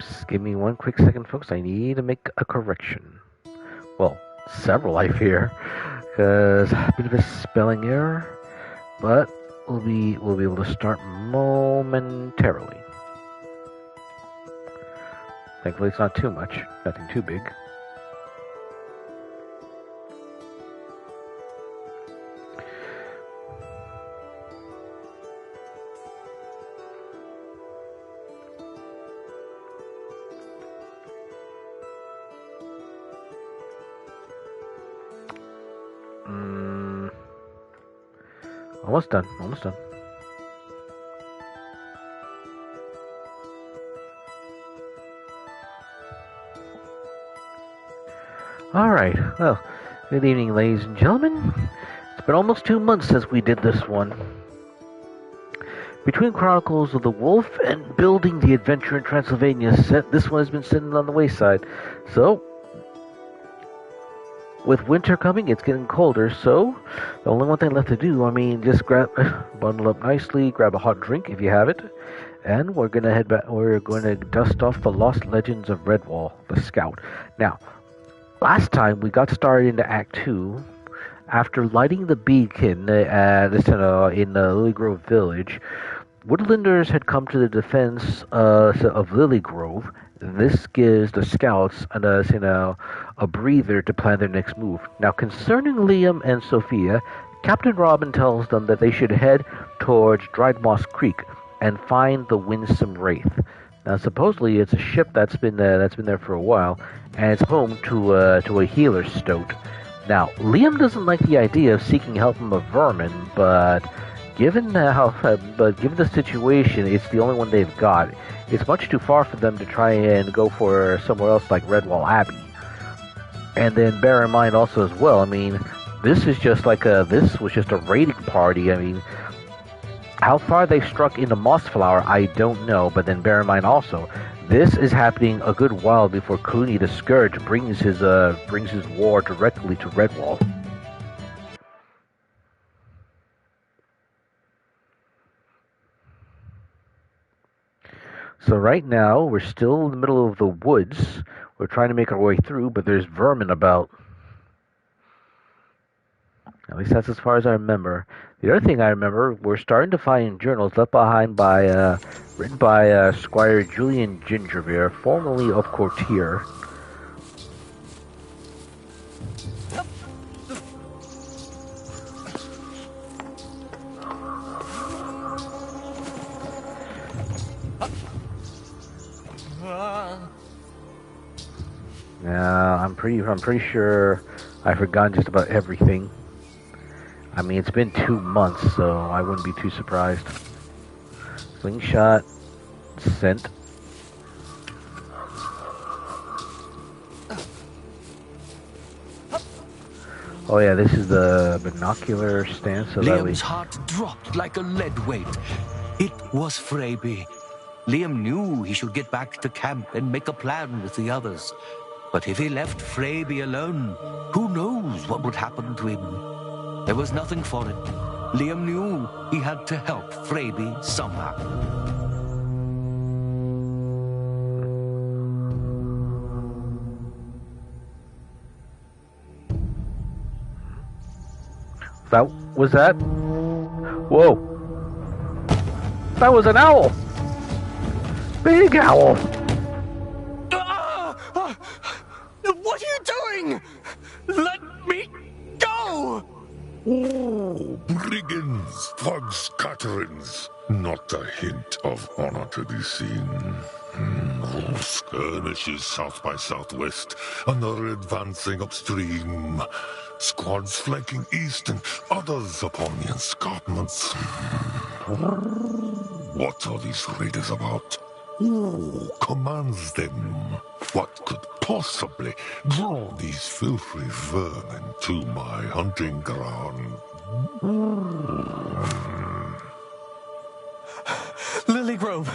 Oops, give me one quick second, folks. I need to make a correction. Well, several, I fear, because a bit of a spelling error, but we'll be able to start momentarily. Thankfully, it's not too much, nothing too big. Almost done, almost done. Alright, well, good evening, ladies and gentlemen. It's been almost 2 months since we did this one. Between Chronicles of the Wolf and Building the Adventure in Transylvania, this one has been sitting on the wayside. So, with winter coming, it's getting colder, so the only one thing left to do, just bundle up nicely, grab a hot drink if you have it, and we're gonna head back. We're going to dust off the Lost Legends of Redwall, the Scout. Now, last time we got started into Act 2 after lighting the beacon in Lilygrove Village. Woodlanders had come to the defense of Lilygrove. This gives the scouts a breather to plan their next move. Now, concerning Liam and Sophia, Captain Robin tells them that they should head towards Dried Moss Creek and find the Winsome Wraith. Now, supposedly it's a ship that's been there for a while, and it's home to a healer stoat. Now, Liam doesn't like the idea of seeking help from a vermin, but given the situation, it's the only one they've got. It's much too far for them to try and go for somewhere else like Redwall Abbey. And then bear in mind also as well, this was just a raiding party. How far they struck into Mossflower, I don't know, but then bear in mind also, this is happening a good while before Cooney the Scourge brings his war directly to Redwall. So right now, we're still in the middle of the woods. We're trying to make our way through, but there's vermin about. At least that's as far as I remember. The other thing I remember, we're starting to find journals left behind written by Squire Julian Gingerbeer, formerly of Courtier. Now, I'm pretty sure I've forgotten just about everything. It's been 2 months, so I wouldn't be too surprised. Slingshot, scent. Oh yeah, this is the binocular stance. So Liam's heart dropped like a lead weight. It was Freyby. Liam knew he should get back to camp and make a plan with the others. But if he left Freyby alone, who knows what would happen to him? There was nothing for it. Liam knew he had to help Freyby somehow. Was that? Whoa. That was an owl! Big owl! What are you doing? Let me go! Oh, brigands, fog scatterings. Not a hint of honor to be seen. Skirmishes south by southwest, another advancing upstream. Squads flanking east and others upon the escarpments. What are these raiders about? Who commands them? What could possibly draw these filthy vermin to my hunting ground? Lilygrove!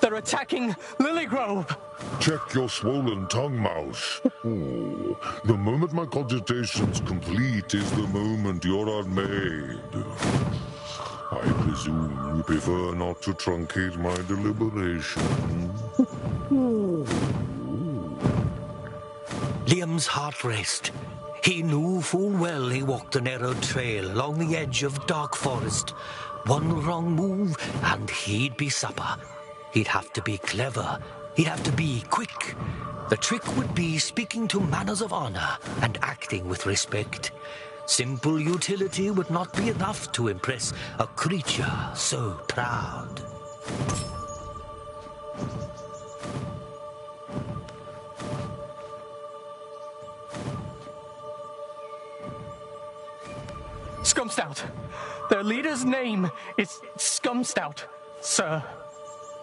They're attacking Lilygrove! Check your swollen tongue, mouse. The moment my cogitation's complete is the moment you're unmade. I presume you prefer not to truncate my deliberation. Liam's heart raced. He knew full well he walked a narrow trail along the edge of dark forest. One wrong move, and he'd be supper. He'd have to be clever. He'd have to be quick. The trick would be speaking to manners of honor and acting with respect. Simple utility would not be enough to impress a creature so proud. Scumstout. Their leader's name is Scumstout, sir.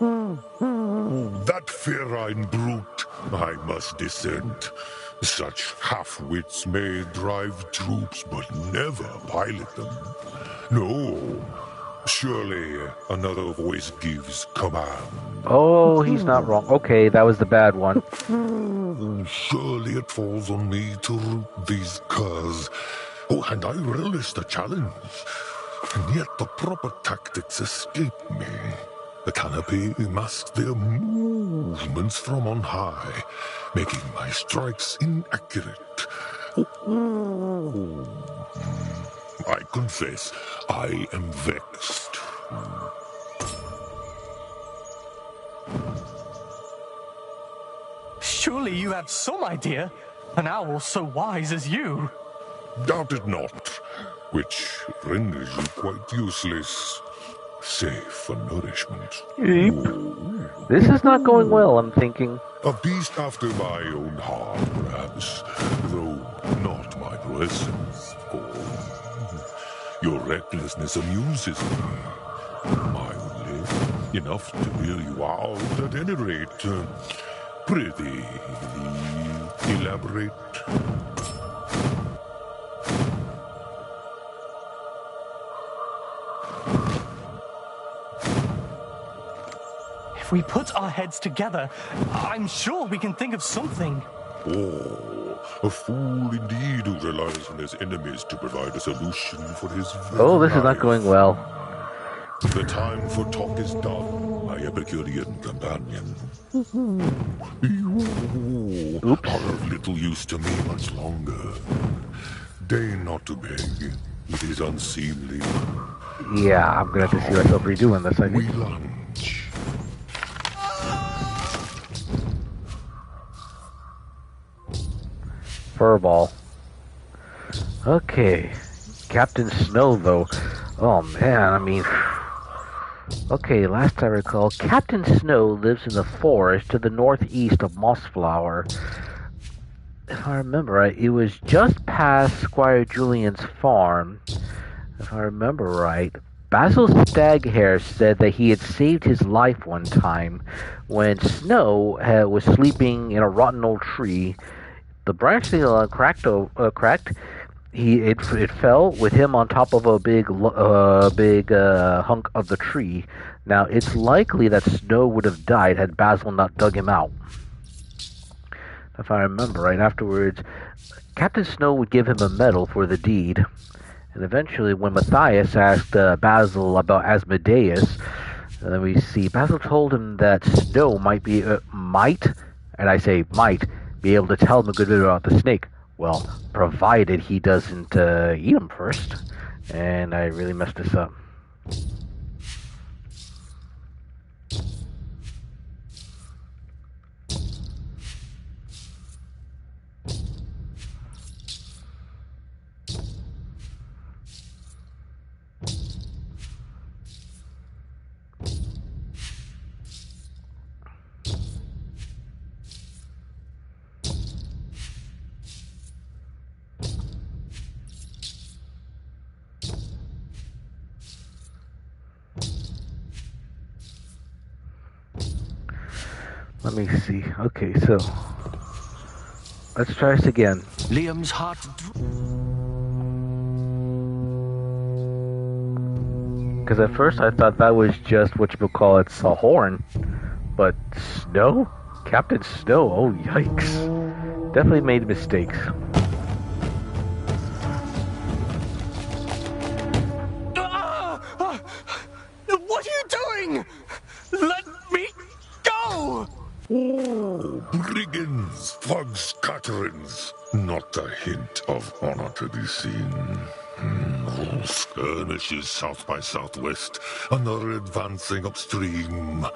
That ferine brute, I must dissent. Such half-wits may drive troops, but never pilot them. No, surely another voice gives command. Oh, he's not wrong. Okay, that was the bad one. Surely it falls on me to root these curs. Oh, and I relish the challenge. And yet the proper tactics escape me. The canopy masks their movements from on high, making my strikes inaccurate. I confess, I am vexed. Surely you have some idea. An owl so wise as you. Doubt it not, which renders you quite useless, save for nourishment. This is not going well, I'm thinking. A beast after my own heart, perhaps, though not my presence, for your recklessness amuses me. Mildly, enough to wear you out at any rate. Prithee, elaborate. If we put our heads together, I'm sure we can think of something. Oh, a fool indeed who relies on his enemies to provide a solution for his very Oh, this is not life. going well. The time for talk is done, my Epicurean companion. You Oops. are of little use to me much longer. Deign not to beg. It is unseemly. Yeah, I'm gonna have to see myself redoing this, I We think. lunge. Furball. Okay. Captain Snow, though. Oh, man, I mean... Okay, last I recall, Captain Snow lives in the forest to the northeast of Mossflower. If I remember right, it was just past Squire Julian's farm. If I remember right, Basil Staghair said that he had saved his life one time when Snow was sleeping in a rotten old tree. The branch cracked. It fell with him on top of a big hunk of the tree. Now it's likely that Snow would have died had Basil not dug him out. If I remember right, afterwards, Captain Snow would give him a medal for the deed. And eventually, when Matthias asked Basil about Asmodeus, we see Basil told him that Snow might, and I say might, be able to tell him a good bit about the snake. Well, provided he doesn't eat him first. And I really messed this up. Let me see. Okay, so let's try this again. Liam's heart Because at first I thought that was just what you would call it's a horn, but Snow, Captain Snow. Oh yikes! Definitely made mistakes. brigands, thug scatterings. Not a hint of honor to be seen. Skirmishes south by southwest, another advancing upstream.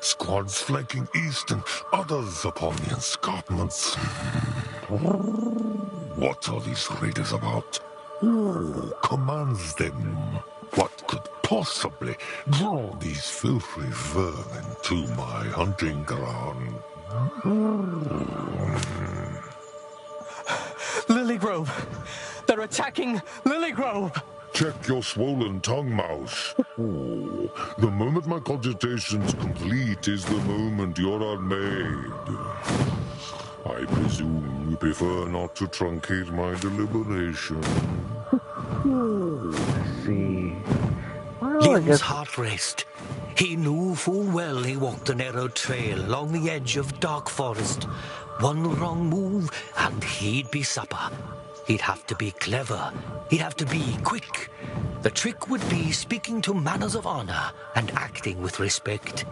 Squads flanking east and others upon the escarpments. What are these raiders about? Who commands them? What could possibly draw these filthy vermin to my hunting ground? Lilygrove! They're attacking Lilygrove! Check your swollen tongue, mouse. The moment my cogitation's complete is the moment you're unmade. I presume you prefer not to truncate my deliberation. Let's see. Well, I Liam's guess heart raced. He knew full well he walked a narrow trail along the edge of dark forest. One wrong move, and he'd be supper. He'd have to be clever. He'd have to be quick. The trick would be speaking to manners of honor and acting with respect.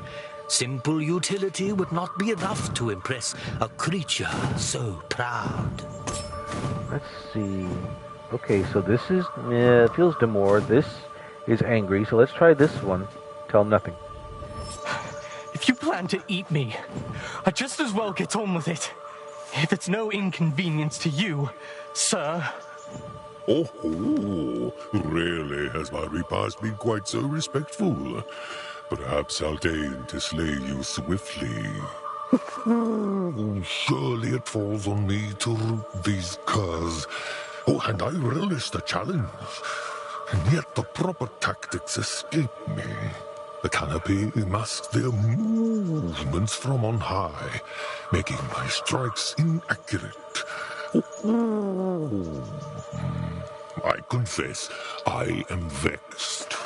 Simple utility would not be enough to impress a creature so proud. let's see. Okay, so this is feels demure. This is angry. So let's try this one. Tell him nothing. If you plan to eat me, I'd just as well get on with it. If it's no inconvenience to you, sir. Oh, rarely has my repast been quite so respectful. Perhaps I'll deign to slay you swiftly. Surely it falls on me to root these curs. Oh, and I relish the challenge. And yet the proper tactics escape me. The canopy masks their movements from on high, making my strikes inaccurate. I confess, I am vexed.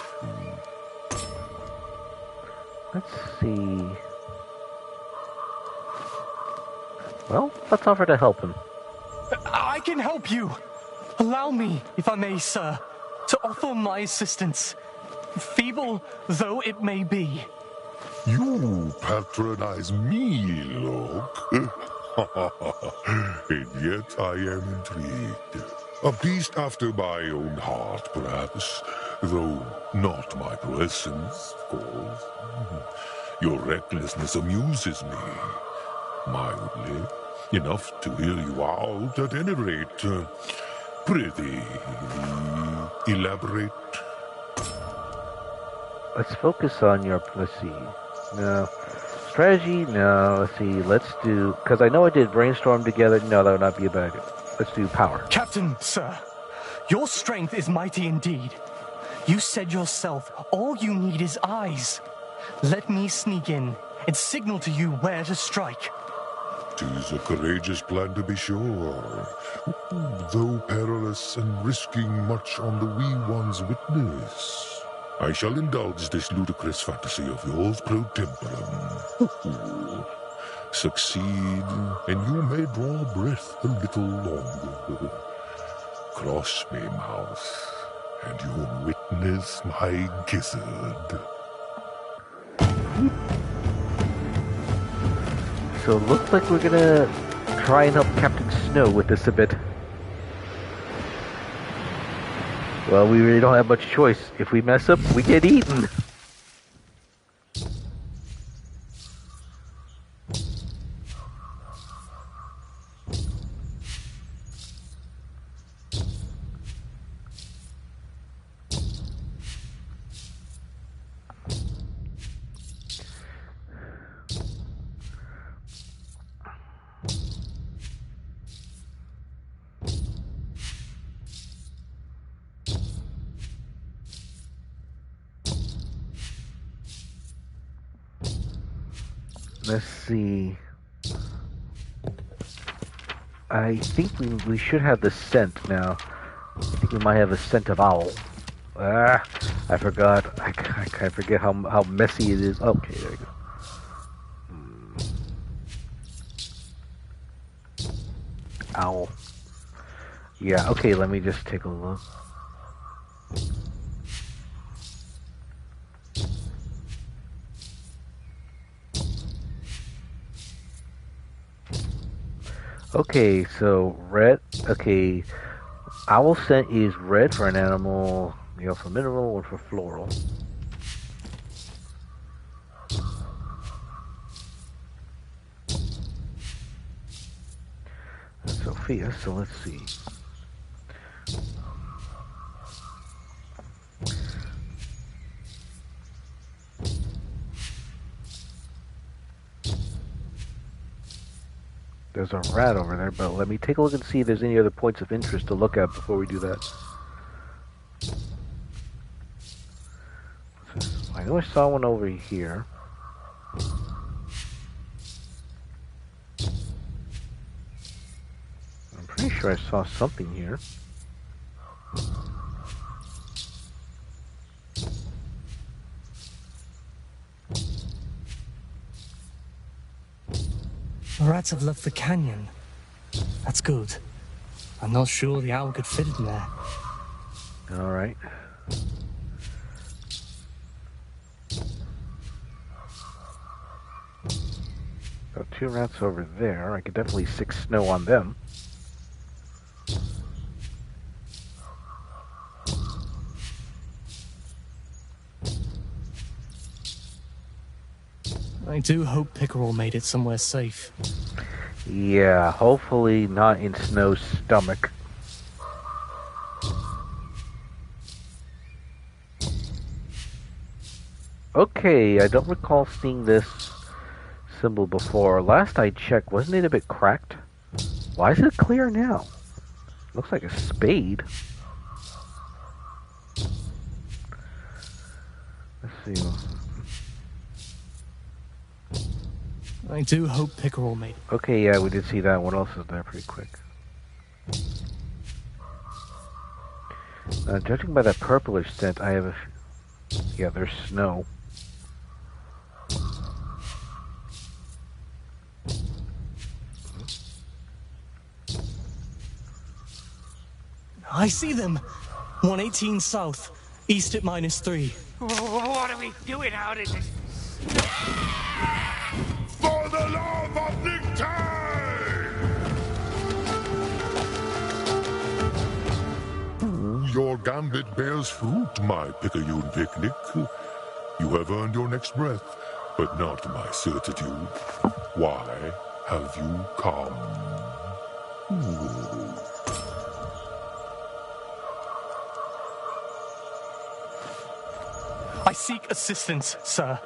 Let's see. Well, let's offer to help him. I can help you. Allow me, if I may, sir, to offer my assistance. Feeble though it may be. You patronize me, look. And yet I am intrigued. A beast after my own heart, perhaps, though not my presence, of course. Your recklessness amuses me, mildly, enough to hear you out at any rate. Prithee, elaborate. Let's focus on your, let's see. No. Strategy? No. Let's see. Let's do, because I know I did brainstorm together. No, that would not be a bad idea. Let's do power. Captain, sir, your strength is mighty indeed. You said yourself, all you need is eyes. Let me sneak in and signal to you where to strike. 'Tis a courageous plan to be sure, though perilous and risking much on the wee one's witness. I shall indulge this ludicrous fantasy of yours pro temporum. Succeed, and you may draw breath a little longer. Cross me, mouse, and you'll witness my gizzard. So it looks like we're gonna try and help Captain Snow with this a bit. Well, we really don't have much choice. If we mess up, we get eaten. Let's see. I think we should have the scent now. I think we might have a scent of owl. Ah, I forgot. I forget how messy it is. Okay, there you go. Owl. Yeah, okay, let me just take a look. Okay, so red. Okay, owl scent is red for an animal, yellow for mineral, or for floral. That's Sophia, so let's see. There's a rat over there, but let me take a look and see if there's any other points of interest to look at before we do that. I know I saw one over here. I'm pretty sure I saw something here. The rats have left the canyon. That's good. I'm not sure the owl could fit in there. Alright. So 2 rats over there. I could definitely sick snow on them. I do hope Pickerel made it somewhere safe. Yeah, hopefully not in Snow's stomach. Okay, I don't recall seeing this symbol before. Last I checked, wasn't it a bit cracked? Why is it clear now? Looks like a spade. Let's see. I do hope Pickerel made it. Okay, yeah, we did see that. What else is there pretty quick? Judging by that purplish scent, I have a... Yeah, there's snow. I see them! 118 south, east at -3. What are we doing out in this? For the love of Nictai! Your gambit bears fruit, my Picayune picnic. You have earned your next breath, but not my certitude. Why have you come? I seek assistance, sir.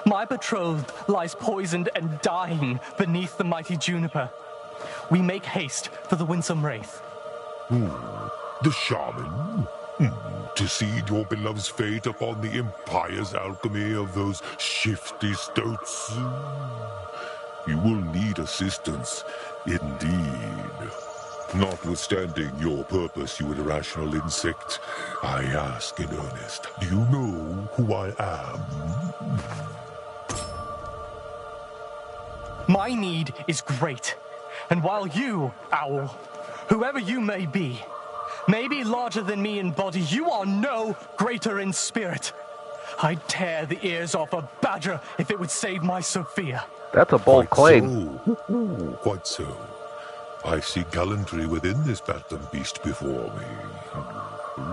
My betrothed lies poisoned and dying beneath the mighty juniper. We make haste for the winsome wraith. The shaman? To cede your beloved's fate upon the impious alchemy of those shifty stoats? You will need assistance, indeed. Notwithstanding your purpose, you irrational insect, I ask in earnest, do you know who I am? My need is great, and while you, owl, whoever you may be larger than me in body, you are no greater in spirit. I'd tear the ears off a badger if it would save my Sophia. That's a bold claim. So. Quite so. I see gallantry within this bantam beast before me.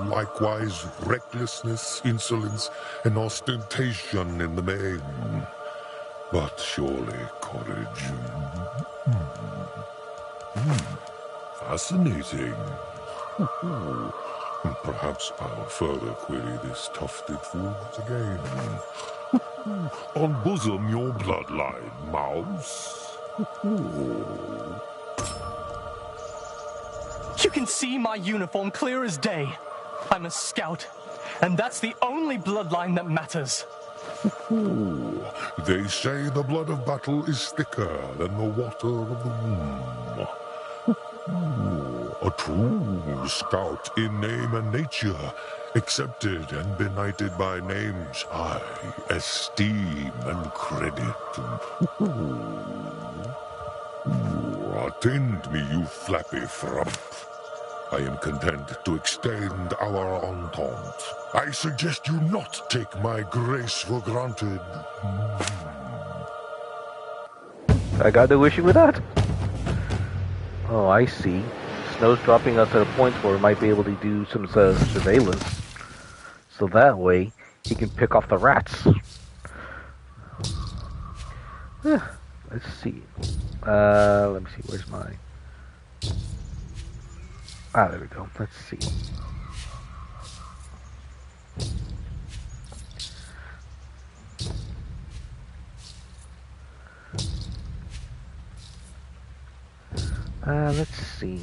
Likewise, recklessness, insolence, and ostentation in the main. But surely courage. Fascinating. Perhaps I'll further query this tufted fool once again. Unbosom your bloodline, mouse. You can see my uniform clear as day. I'm a scout, and that's the only bloodline that matters. They say the blood of battle is thicker than the water of the womb. A true scout in name and nature, accepted and benighted by names I esteem and credit. Attend me, you flappy frump. I am content to extend our entente. I suggest you not take my grace for granted. I got no issue with that. Oh, I see. Snow's dropping us at a point where we might be able to do some surveillance. So that way, he can pick off the rats. Let's see. Let me see. Where's mine? Ah, there we go. Let's see. Let's see.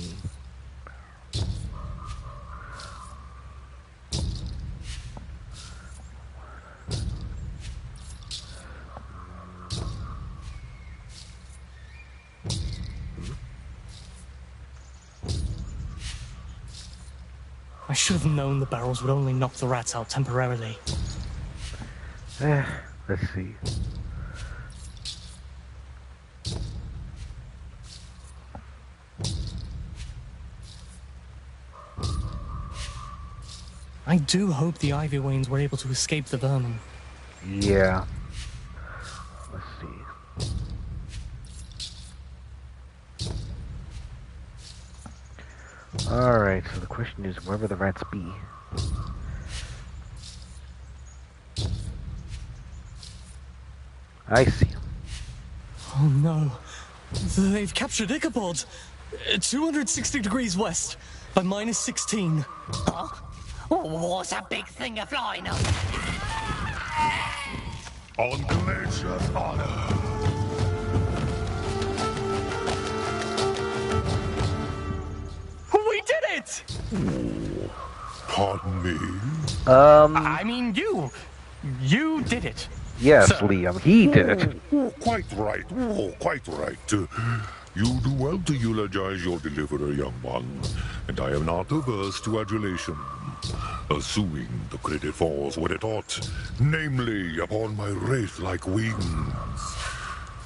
I should have known the barrels would only knock the rats out temporarily. Let's see. I do hope the Ivy Wains were able to escape the vermin. Yeah. Let's see. Alright, so the question is, where will the rats be? I see them. Oh no. They've captured Ichabod. 260 degrees west by -16. Huh? What's a big thing of flying up? On Glacier's honor. We did it! Pardon me? I mean, you did it. Yes, Sir. Liam, he did it. Quite right. Quite right. You do well to eulogize your deliverer, young one, and I am not averse to adulation. Assuming the credit falls where it ought, namely upon my wraith-like wings.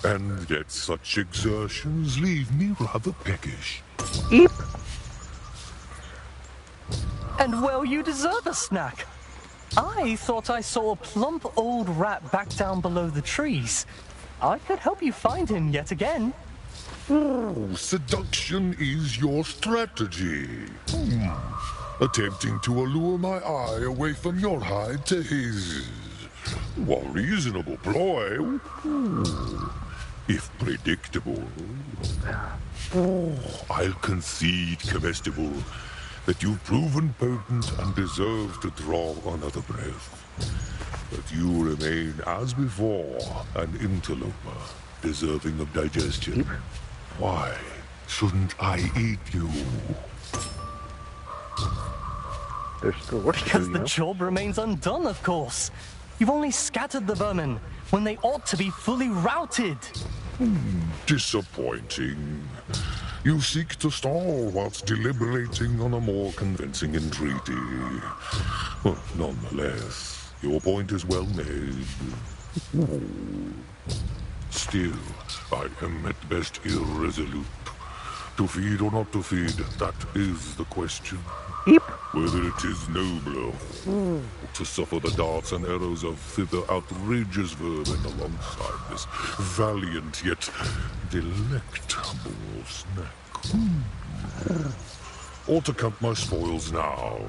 And yet such exertions leave me rather peckish. Eep. And well, you deserve a snack. I thought I saw a plump old rat back down below the trees. I could help you find him yet again. Seduction is your strategy. Attempting to allure my eye away from your hide to his. A reasonable ploy. If predictable. I'll concede, comestible, that you've proven potent and deserve to draw another breath. But you remain, as before, an interloper, deserving of digestion. Why shouldn't I eat you? There's still work to do, Because you the know? job remains undone, of course. You've only scattered the vermin when they ought to be fully routed. Disappointing. You seek to stall whilst deliberating on a more convincing entreaty. Well, nonetheless, your point is well made. Still, I am at best irresolute. To feed or not to feed, that is the question. Eep. Whether it is nobler to suffer the darts and arrows of thither outrageous vermin alongside this valiant yet delectable snack. Or to count my spoils now,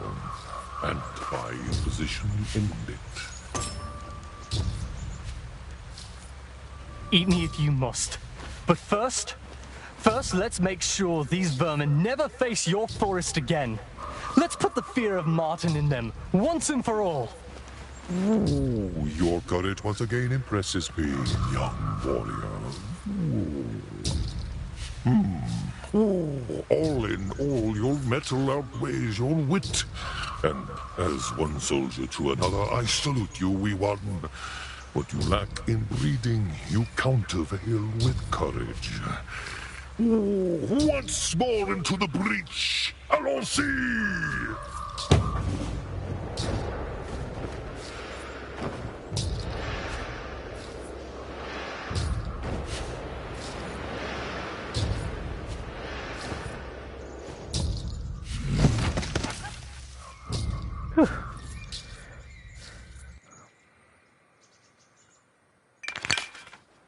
and by imposition end it. Eat me if you must. But first, let's make sure these vermin never face your forest again. Let's put the fear of Martin in them, once and for all. Ooh, your courage once again impresses me, young warrior. All in all, your mettle outweighs your wit. And as one soldier to another, I salute you, wee one. What you lack in breeding, you countervail with courage. Once more into the breach, allons-y!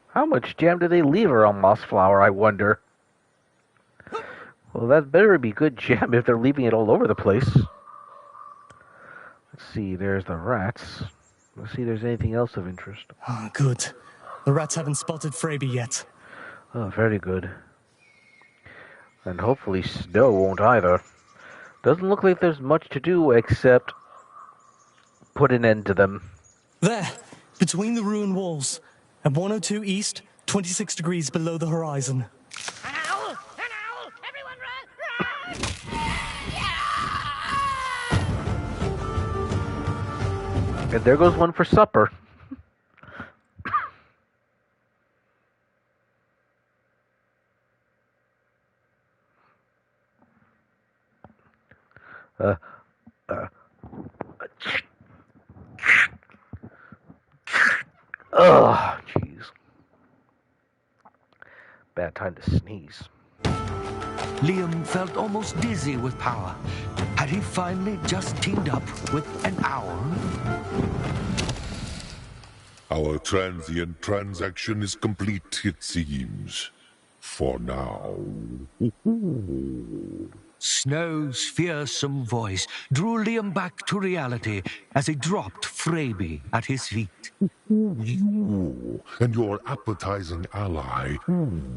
How much jam do they leave her on Mossflower, I wonder? Well, that better be good jam if they're leaving it all over the place. Let's see, there's the rats. Let's see if there's anything else of interest. Ah, good. The rats haven't spotted Freyby yet. Oh, very good. And hopefully snow won't either. Doesn't look like there's much to do except put an end to them. There, between the ruined walls. At 102 east, 26 degrees below the horizon. An owl! An owl! Everyone run! And there goes one for supper. Ugh, jeez. Bad time to sneeze. Liam felt almost dizzy with power. Had he finally just teamed up with an owl? Our transient transaction is complete, it seems. For now. Snow's fearsome voice drew Liam back to reality as he dropped Freyby at his feet. You and your appetizing ally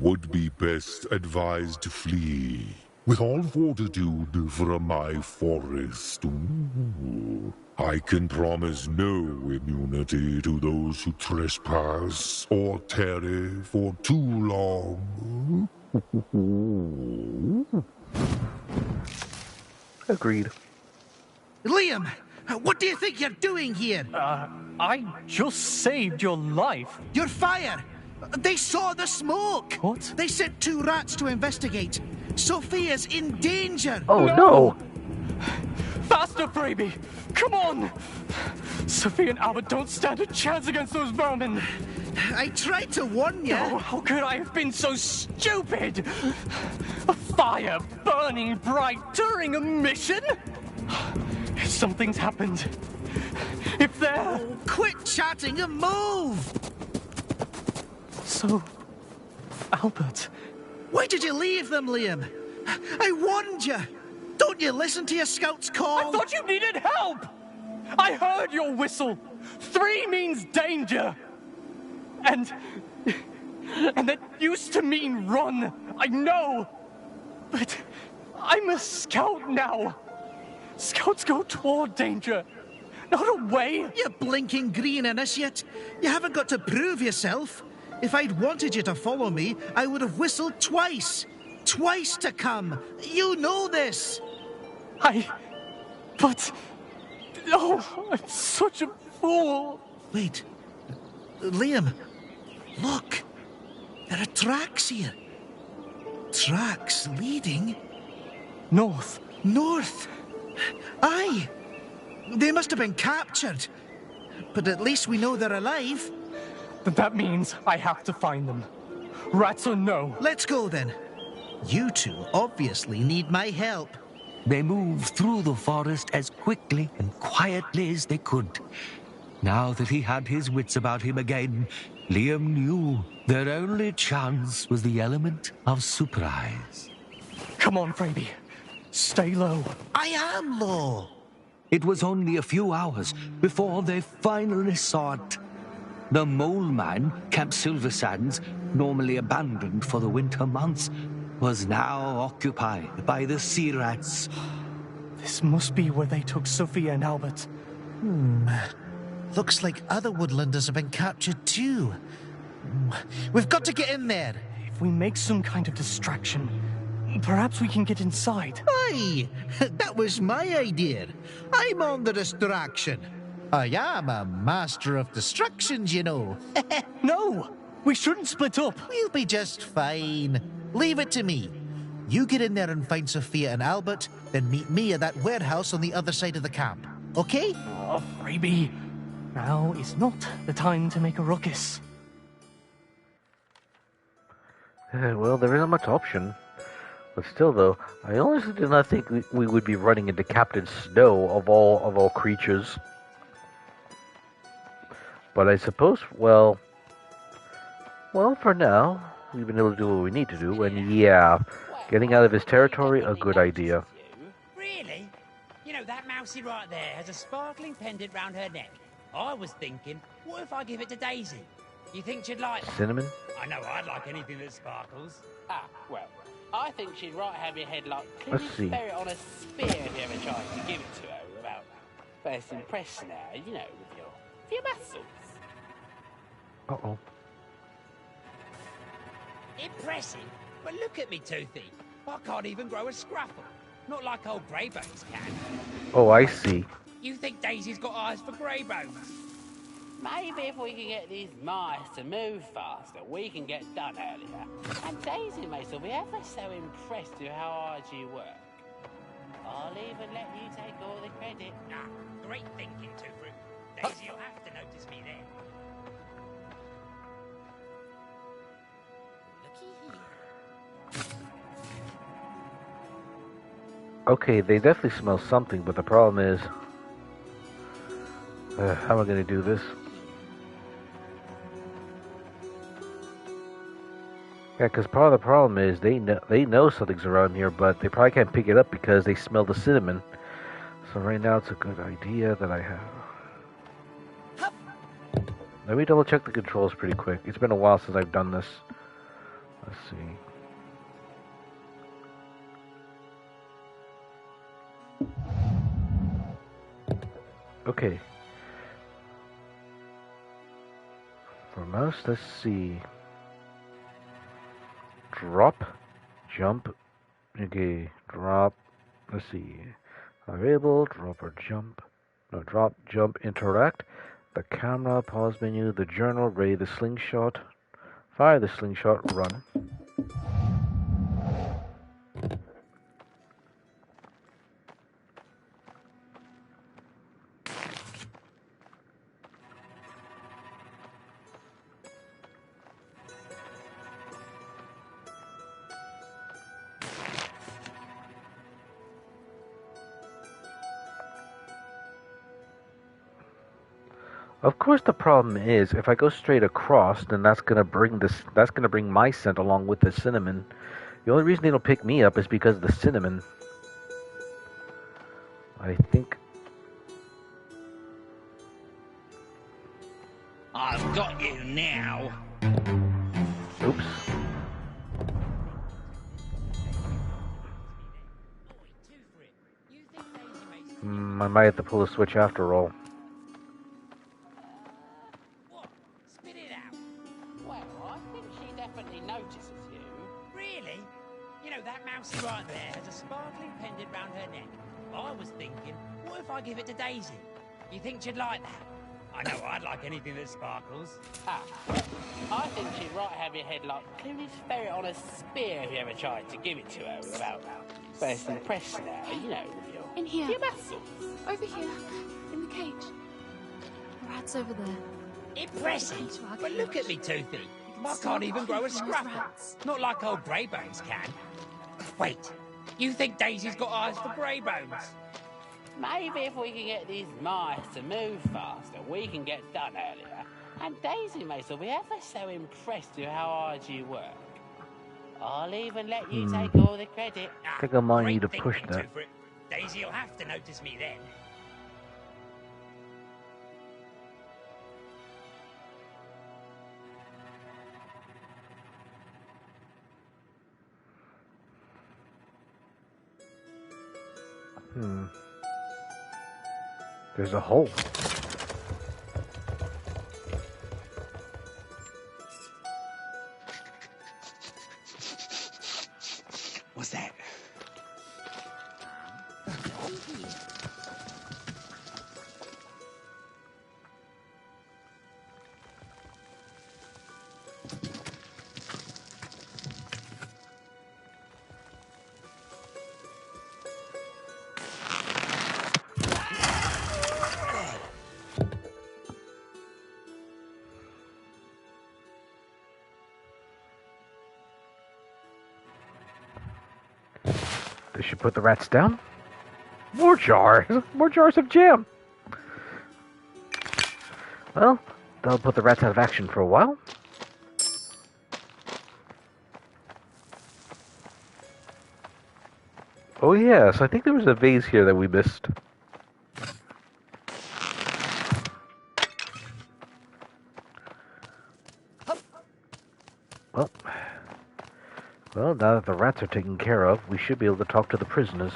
would be best advised to flee. With all fortitude from my forest. I can promise no immunity to those who trespass or tarry for too long. Agreed. Liam, what do you think you're doing here? I just saved your life. Your fire! They saw the smoke! What? They sent 2 rats to investigate. Sophia's in danger! Oh no! Faster, Freyby! Come on! Sophia and Albert don't stand a chance against those vermin. I tried to warn you. Oh, how could I have been so stupid? A fire burning bright during a mission? If something's happened, if they're... Oh, quit chatting and move! So, Albert... Why did you leave them, Liam? I warned you! Don't you listen to your scout's call? I thought you needed help! I heard your whistle! 3 means danger! And that used to mean run, I know! But I'm a scout now! Scouts go toward danger, not away! You blinking green initiate! You haven't got to prove yourself! If I'd wanted you to follow me, I would have whistled twice! Twice to come! You know this! But... Oh, I'm such a fool! Wait. Liam, look! There are tracks here. Tracks leading... North. North! Aye! They must have been captured. But at least we know they're alive. But that means I have to find them. Rats or no. Let's go then. You two obviously need my help. They moved through the forest as quickly and quietly as they could. Now that he had his wits about him again, Liam knew their only chance was the element of surprise. Come on, Freyby. Stay low. I am low. It was only a few hours before they finally saw it. The mole man, Camp Silver Sands, normally abandoned for the winter months, was now occupied by the sea rats. This must be where they took Sophia and Albert. Looks like other woodlanders have been captured too. We've got to get in there. If we make some kind of distraction, perhaps we can get inside. Aye, that was my idea. I'm on the distraction. I am a master of distractions, you know. No! We shouldn't split up. We'll be just fine. Leave it to me. You get in there and find Sophia and Albert, then meet me at that warehouse on the other side of the camp. Okay? Oh, Freyby. Now is not the time to make a ruckus. Well, there isn't much option. But still, though, I honestly did not think we would be running into Captain Snow of all creatures. But I suppose, well, for now, we've been able to do what we need to do, and yeah, Getting out of his territory, a good idea. Really? You know, that mousie right there has a sparkling pendant round her neck. I was thinking, what if I give it to Daisy? You think she'd like that? Cinnamon? I know I'd like anything that sparkles. Ah, well, I think she'd right have your head like Let's see. ferret on a spear if you ever tried to give it to her without first impression now, you know, with your muscles. Uh-oh. Impressive? But look at me, Toothy. I can't even grow a scruffle. Not like old Greybones can. Oh, I see. You think Daisy's got eyes for Greybones? Maybe if we can get these mice to move faster, we can get done earlier. And Daisy may still be ever so impressed with how hard you work. I'll even let you take all the credit. Ah, great thinking, Toothy. Daisy, you'll have to notice me then. Looky here. Okay, they definitely smell something, but the problem is... how am I going to do this? Yeah, because part of the problem is they know something's around here, but they probably can't pick it up because they smell the cinnamon. So right now it's a good idea that I have. Let me double check the controls pretty quick. It's been a while since I've done this. Let's see. Okay. For mouse, let's see. Drop, jump. Okay, drop. Let's see. Variable, drop or jump. No, drop, jump, interact. The camera, pause menu, the journal, ready the slingshot. Fire the slingshot, run. Of course, the problem is if I go straight across, then that's gonna bring this. That's gonna bring my scent along with the cinnamon. The only reason they don't pick me up is because of the cinnamon. I think. I've got you now. Oops. I might have to pull a switch after all. What? Spit it out. Well, I think she definitely notices you. Really? You know, that mousey right there has a sparkling pendant round her neck. I was thinking, what if I give it to Daisy? You think she'd like that? I know I'd like anything that sparkles. Ah, I think she'd right have your head like Clooney's ferret on a spear if you ever tried to give it to her without first impression now, you know, with In here. your muscles. Over here. In the cage. The rat's over there. Impressive. But look at me, Toothy. I can't even grow a scruffle. Not like old Greybones can. Wait, you think Daisy's got eyes for Greybones? Maybe if we can get these mice to move faster, we can get done earlier. And Daisy may still be ever so impressed with how hard you work. I'll even let you take all the credit. I think I might need to Great push thinking, that. Toothy. Daisy, you'll have to notice me then. There's a hole. What's that? They should put the rats down. More jars! More jars of jam! Well, that'll put the rats out of action for a while. Oh yes, I think there was a vase here that we missed. Well, now that the rats are taken care of, we should be able to talk to the prisoners.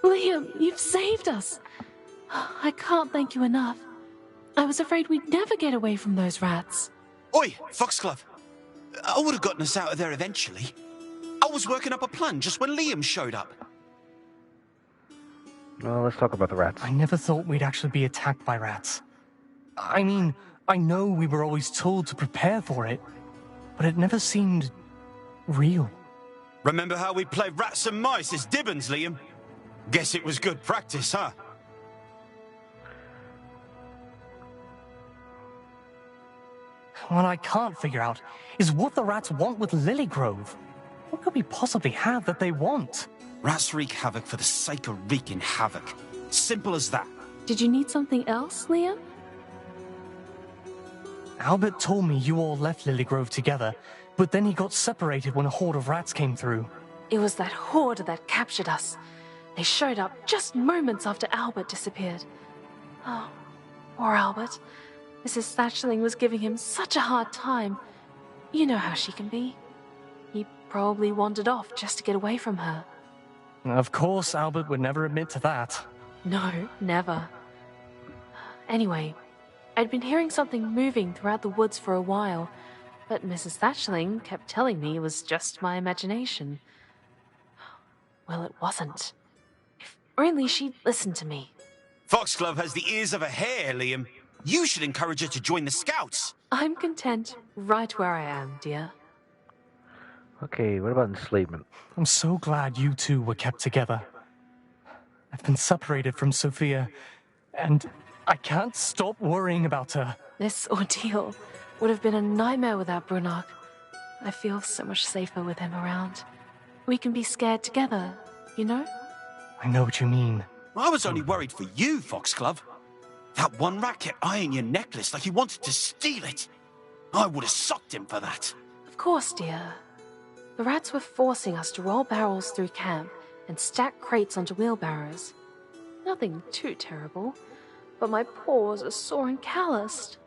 Liam, you've saved us. I can't thank you enough. I was afraid we'd never get away from those rats. Oi, Foxglove. I would have gotten us out of there eventually. I was working up a plan just when Liam showed up. Well, let's talk about the rats. I never thought we'd actually be attacked by rats. I mean, I know we were always told to prepare for it, but it never seemed real. Remember how we played rats and mice as Dibbons, Liam? Guess it was good practice, huh? What I can't figure out is what the rats want with Lilygrove. What could we possibly have that they want? Rats wreak havoc for the sake of wreaking havoc. Simple as that. Did you need something else, Liam? Albert told me you all left Lilygrove together, but then he got separated when a horde of rats came through. It was that horde that captured us. They showed up just moments after Albert disappeared. Oh, poor Albert. Mrs. Thatchling was giving him such a hard time. You know how she can be. He probably wandered off just to get away from her. Of course, Albert would never admit to that. No, never. Anyway, I'd been hearing something moving throughout the woods for a while, but Mrs. Thatchling kept telling me it was just my imagination. Well, it wasn't. If only she'd listened to me. Foxglove has the ears of a hare, Liam. You should encourage her to join the Scouts. I'm content right where I am, dear. Okay, what about enslavement? I'm so glad you two were kept together. I've been separated from Sophia, and I can't stop worrying about her. This ordeal would have been a nightmare without Brunach. I feel so much safer with him around. We can be scared together, you know? I know what you mean. I was only worried for you, Foxglove. That one rat kept eyeing your necklace like he wanted to steal it. I would have socked him for that. Of course, dear. The rats were forcing us to roll barrels through camp and stack crates onto wheelbarrows. Nothing too terrible, but my paws are sore and calloused.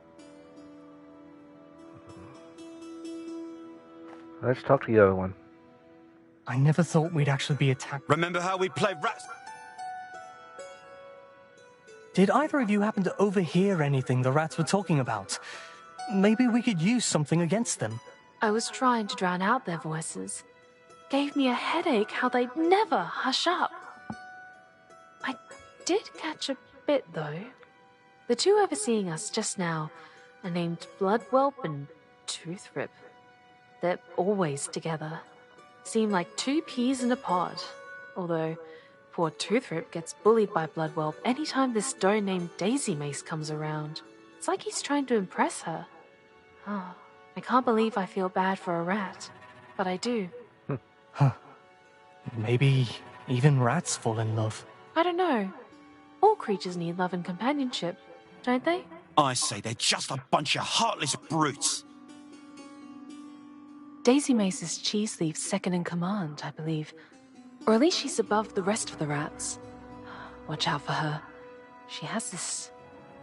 Let's talk to the other one. I never thought we'd actually be attacked. Remember how we played rats? Did either of you happen to overhear anything the rats were talking about? Maybe we could use something against them. I was trying to drown out their voices. Gave me a headache how they'd never hush up. I did catch a bit, though. The two overseeing us just now are named Bloodwhelp and Toothrip. They're always together. Seem like two peas in a pod. Although, poor Toothrip gets bullied by Bloodwhelp anytime this doe named Daisy Mace comes around. It's like he's trying to impress her. Oh, I can't believe I feel bad for a rat. But I do. Maybe even rats fall in love. I don't know. All creatures need love and companionship, don't they? I say they're just a bunch of heartless brutes. Daisy Mace is Cheese Thief's second in command, I believe. Or at least she's above the rest of the rats. Watch out for her. She has this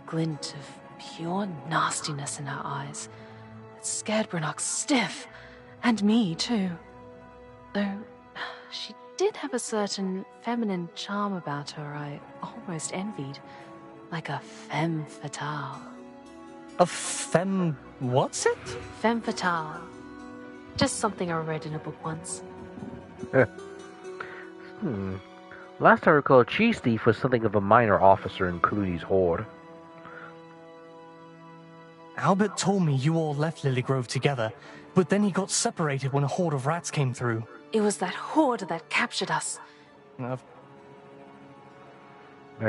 glint of pure nastiness in her eyes. It scared Brunach stiff. And me, too. Though, she did have a certain feminine charm about her I almost envied. Like a femme fatale. A femme... what's it? Femme fatale. Just something I read in a book once. Last I recall, Cheese Thief was something of a minor officer in Clooney's horde. Albert told me you all left Lilygrove together, but then he got separated when a horde of rats came through. It was that horde that captured us. I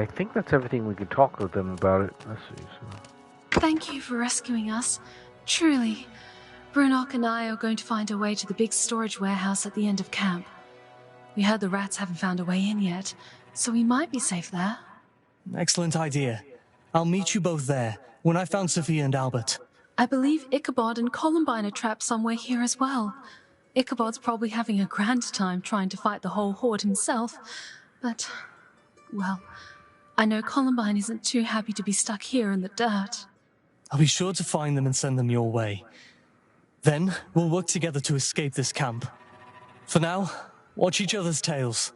think that's everything we could talk with them about it. Let's see. So. Thank you for rescuing us. Truly, Brunok and I are going to find a way to the big storage warehouse at the end of camp. We heard the rats haven't found a way in yet, so we might be safe there. Excellent idea. I'll meet you both there, when I found Sophia and Albert. I believe Ichabod and Columbine are trapped somewhere here as well. Ichabod's probably having a grand time trying to fight the whole horde himself, but, well, I know Columbine isn't too happy to be stuck here in the dirt. I'll be sure to find them and send them your way. Then, we'll work together to escape this camp. For now, watch each other's tails.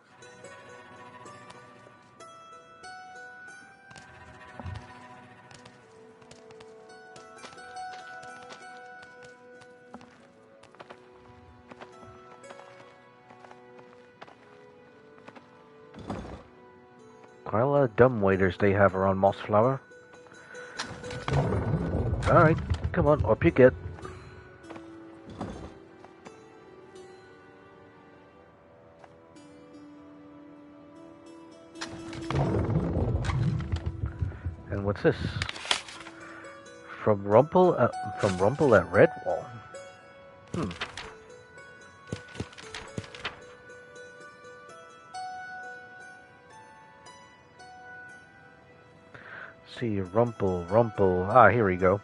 Quite a lot of dumb waiters they have around Mossflower. Alright, come on, up you get. And what's this? From Rumple at Redwall. See, Rumple. Ah, here we go.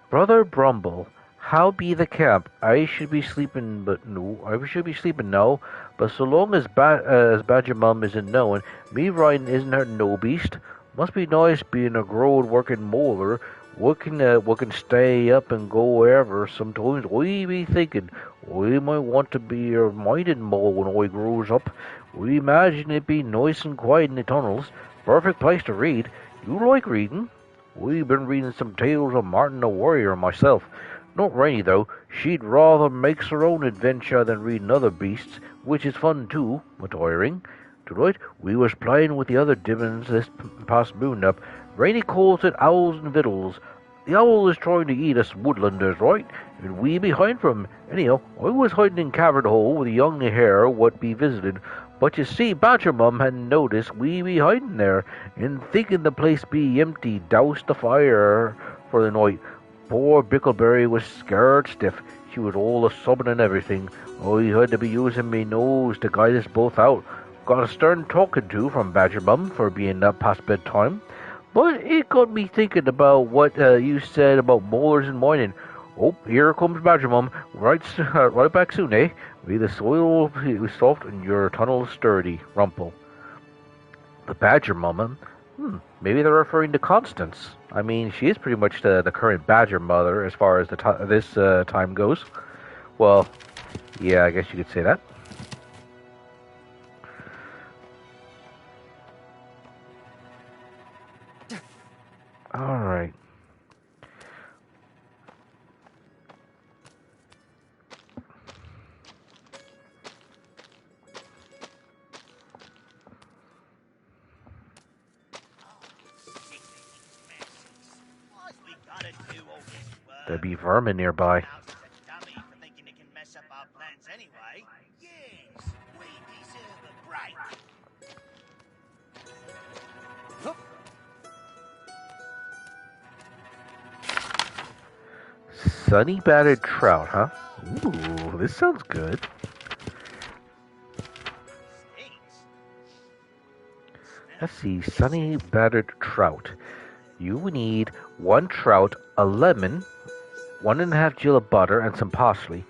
Brother Brumble, how be the camp? I should be sleeping now, but so long as Badger Mum isn't knowing, me riding isn't hurting no beast. Must be nice being a growed working molar. What can stay up and go wherever. Sometimes we be thinking we might want to be a minded mole when I grows up. We imagine it be nice and quiet in the tunnels. Perfect place to read. You like reading? We've been reading some tales of Martin the Warrior myself. Not Rainy though. She'd rather makes her own adventure than reading other beasts, which is fun too, but tiring. Tonight we was playing with the other dimmins this past moon up. Rainy calls it owls and victuals. The owl is trying to eat us woodlanders, right? And we behind from. Anyhow, I was hiding in cavern hole with a young hare what be visited. But you see, Badger Mum hadn't noticed we be hiding there, and thinking the place be empty, doused the fire for the night. Poor Bickleberry was scared stiff. She was all a-sobbing and everything. I had to be using me nose to guide us both out. Got a stern talking to from Badger Mum for being up past bedtime. But it got me thinking about what you said about molars and mining. Oh, here comes Badger Mum. Right back soon, eh? May the soil be soft and your tunnel sturdy, Rumple. The Badger Mum? Maybe they're referring to Constance. I mean, she is pretty much the current Badger Mother as far as this time goes. Well, yeah, I guess you could say that. Alright. There'd be vermin nearby. Sunny battered trout, huh? Ooh, this sounds good. Let's see, sunny battered trout. You need 1 trout, a lemon, 1½ gill of butter, and some parsley.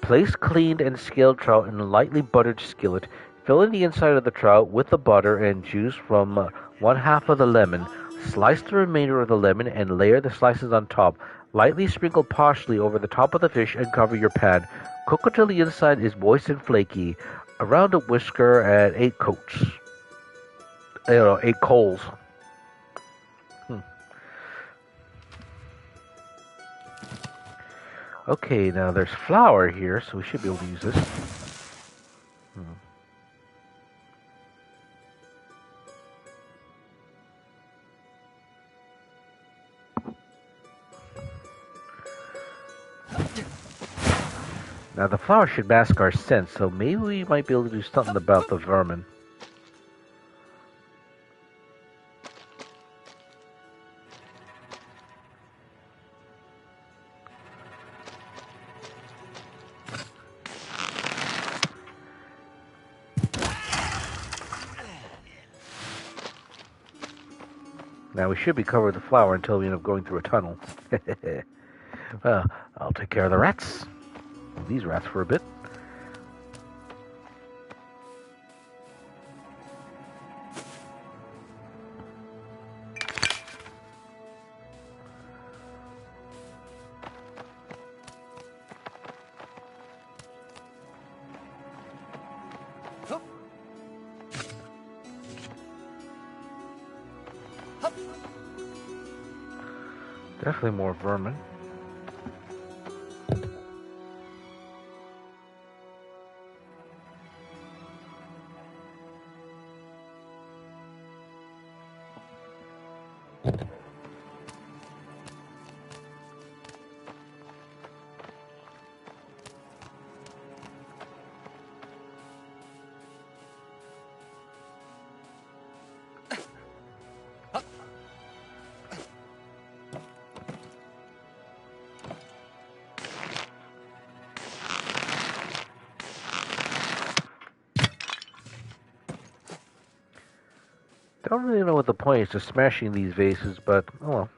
Place cleaned and scaled trout in a lightly buttered skillet. Fill in the inside of the trout with the butter and juice from 1/2 of the lemon. Slice the remainder of the lemon and layer the slices on top. Lightly sprinkle parsley over the top of the fish and cover your pan. Cook until the inside is moist and flaky. Around a whisker at 8 coats. 8 coals. Okay, now there's flour here, so we should be able to use this. Now the flour should mask our scent, so maybe we might be able to do something about the vermin. Now we should be covered with the flour until we end up going through a tunnel. Well, I'll take care of the rats. These rats for a bit. Definitely more vermin. Don't really know what the point is to smashing these vases, but oh well.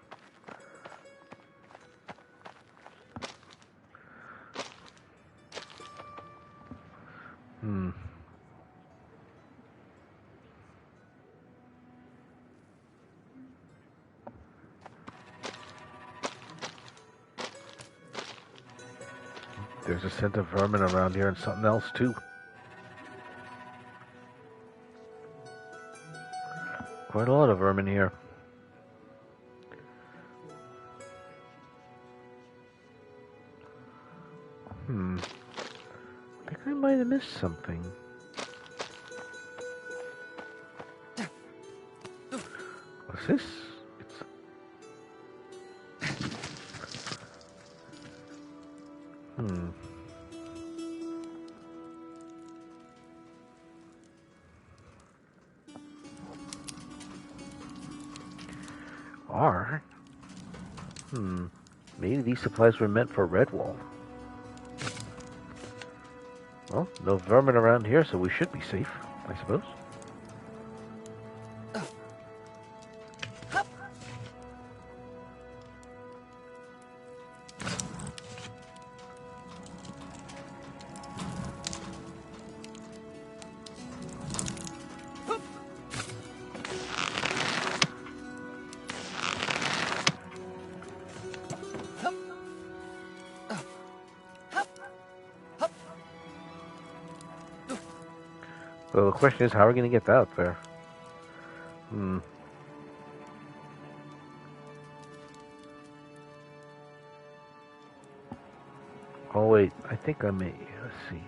There's a scent of vermin around here and something else too. Quite a lot of vermin here. I think I might have missed something. What's this? Maybe these supplies were meant for Redwall. Well, no vermin around here, so we should be safe, I suppose. So the question is, how are we going to get that up there? Oh wait, I think I may. Let's see.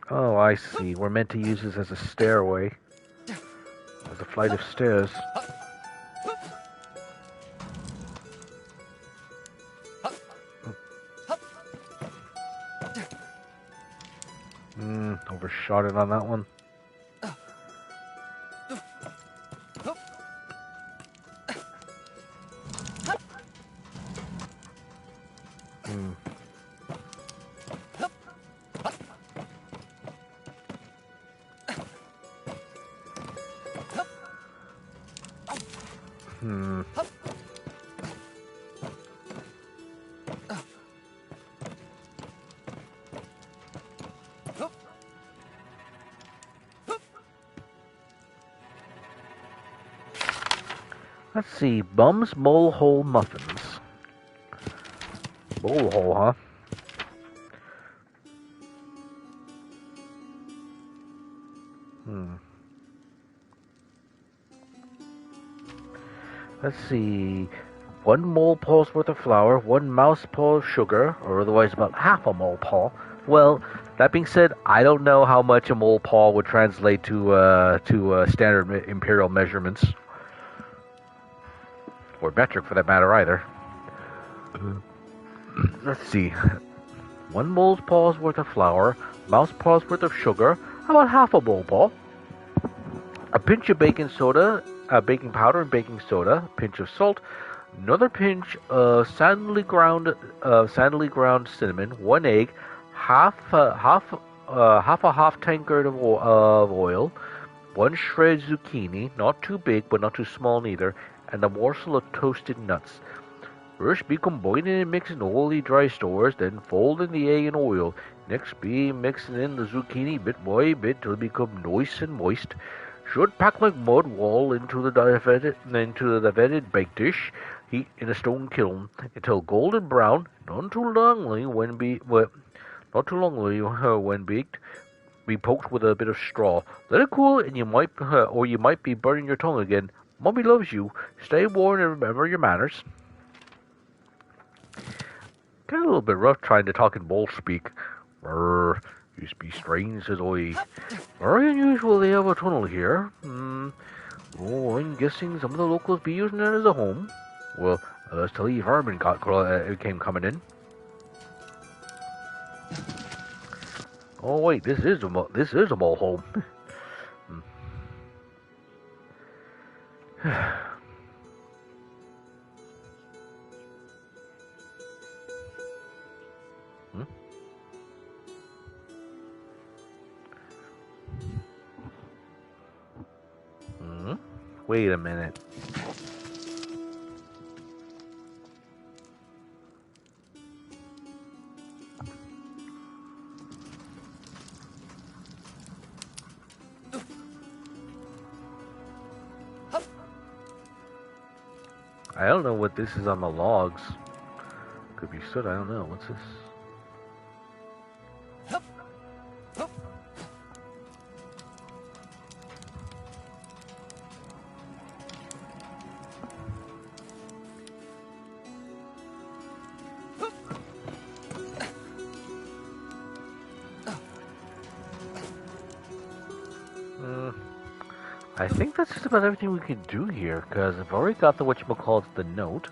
Oh, I see. We're meant to use this as a stairway. As a flight of stairs. Overshot it on that one. Let's see, Bum's Mole Hole Muffins. Mole hole, huh? Let's see, 1 mole paw's worth of flour, 1 mouse paw of sugar, or otherwise about half a mole paw. Well, that being said, I don't know how much a mole paw would translate to standard imperial measurements. Or metric for that matter either. Let's see. 1 mole's paw's worth of flour, mouse paw's worth of sugar, about half a mole paw, a pinch of baking soda, baking powder and baking soda, a pinch of salt, another pinch of sandily ground cinnamon, 1 egg, half a half tankard of oil, 1 shred zucchini, not too big but not too small neither, and a morsel of toasted nuts. First be combining and mixing all the dry stores, then fold in the egg and oil. Next be mixing in the zucchini bit by bit till it becomes nice and moist. Should pack like mud wall into the vetted baked dish. Heat in a stone kiln until golden brown. Not too longly when baked. Be poked with a bit of straw. Let it cool, and you might be burning your tongue again. Mummy loves you. Stay warm and remember your manners. Kind of a little bit rough trying to talk in bull speak. Used to be strange, says I. Very unusual they have a tunnel here. Oh, I'm guessing some of the locals be using it as a home. Well, let's tell you, vermin came coming in. Oh wait, this is a mole home. Wait a minute. I don't know what this is on the logs. Could be soot, I don't know. What's this? I think that's just about everything we can do here, because I've already got the whatchamacallit, the note.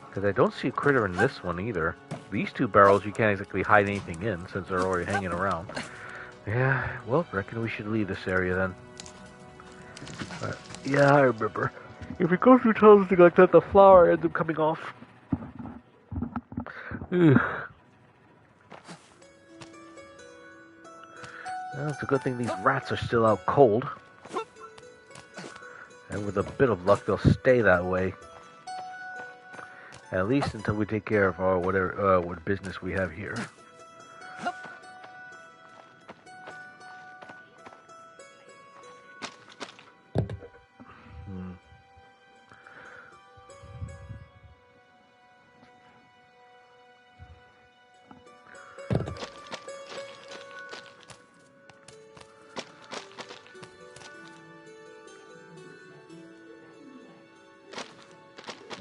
Because I don't see a critter in this one either. These 2 barrels you can't exactly hide anything in, since they're already hanging around. Yeah, well, reckon we should leave this area then. Yeah, I remember. If we go through tunnels like that, the flower ends up coming off. Ugh. Well, it's a good thing these rats are still out cold. And with a bit of luck, they'll stay that way. At least until we take care of our what business we have here.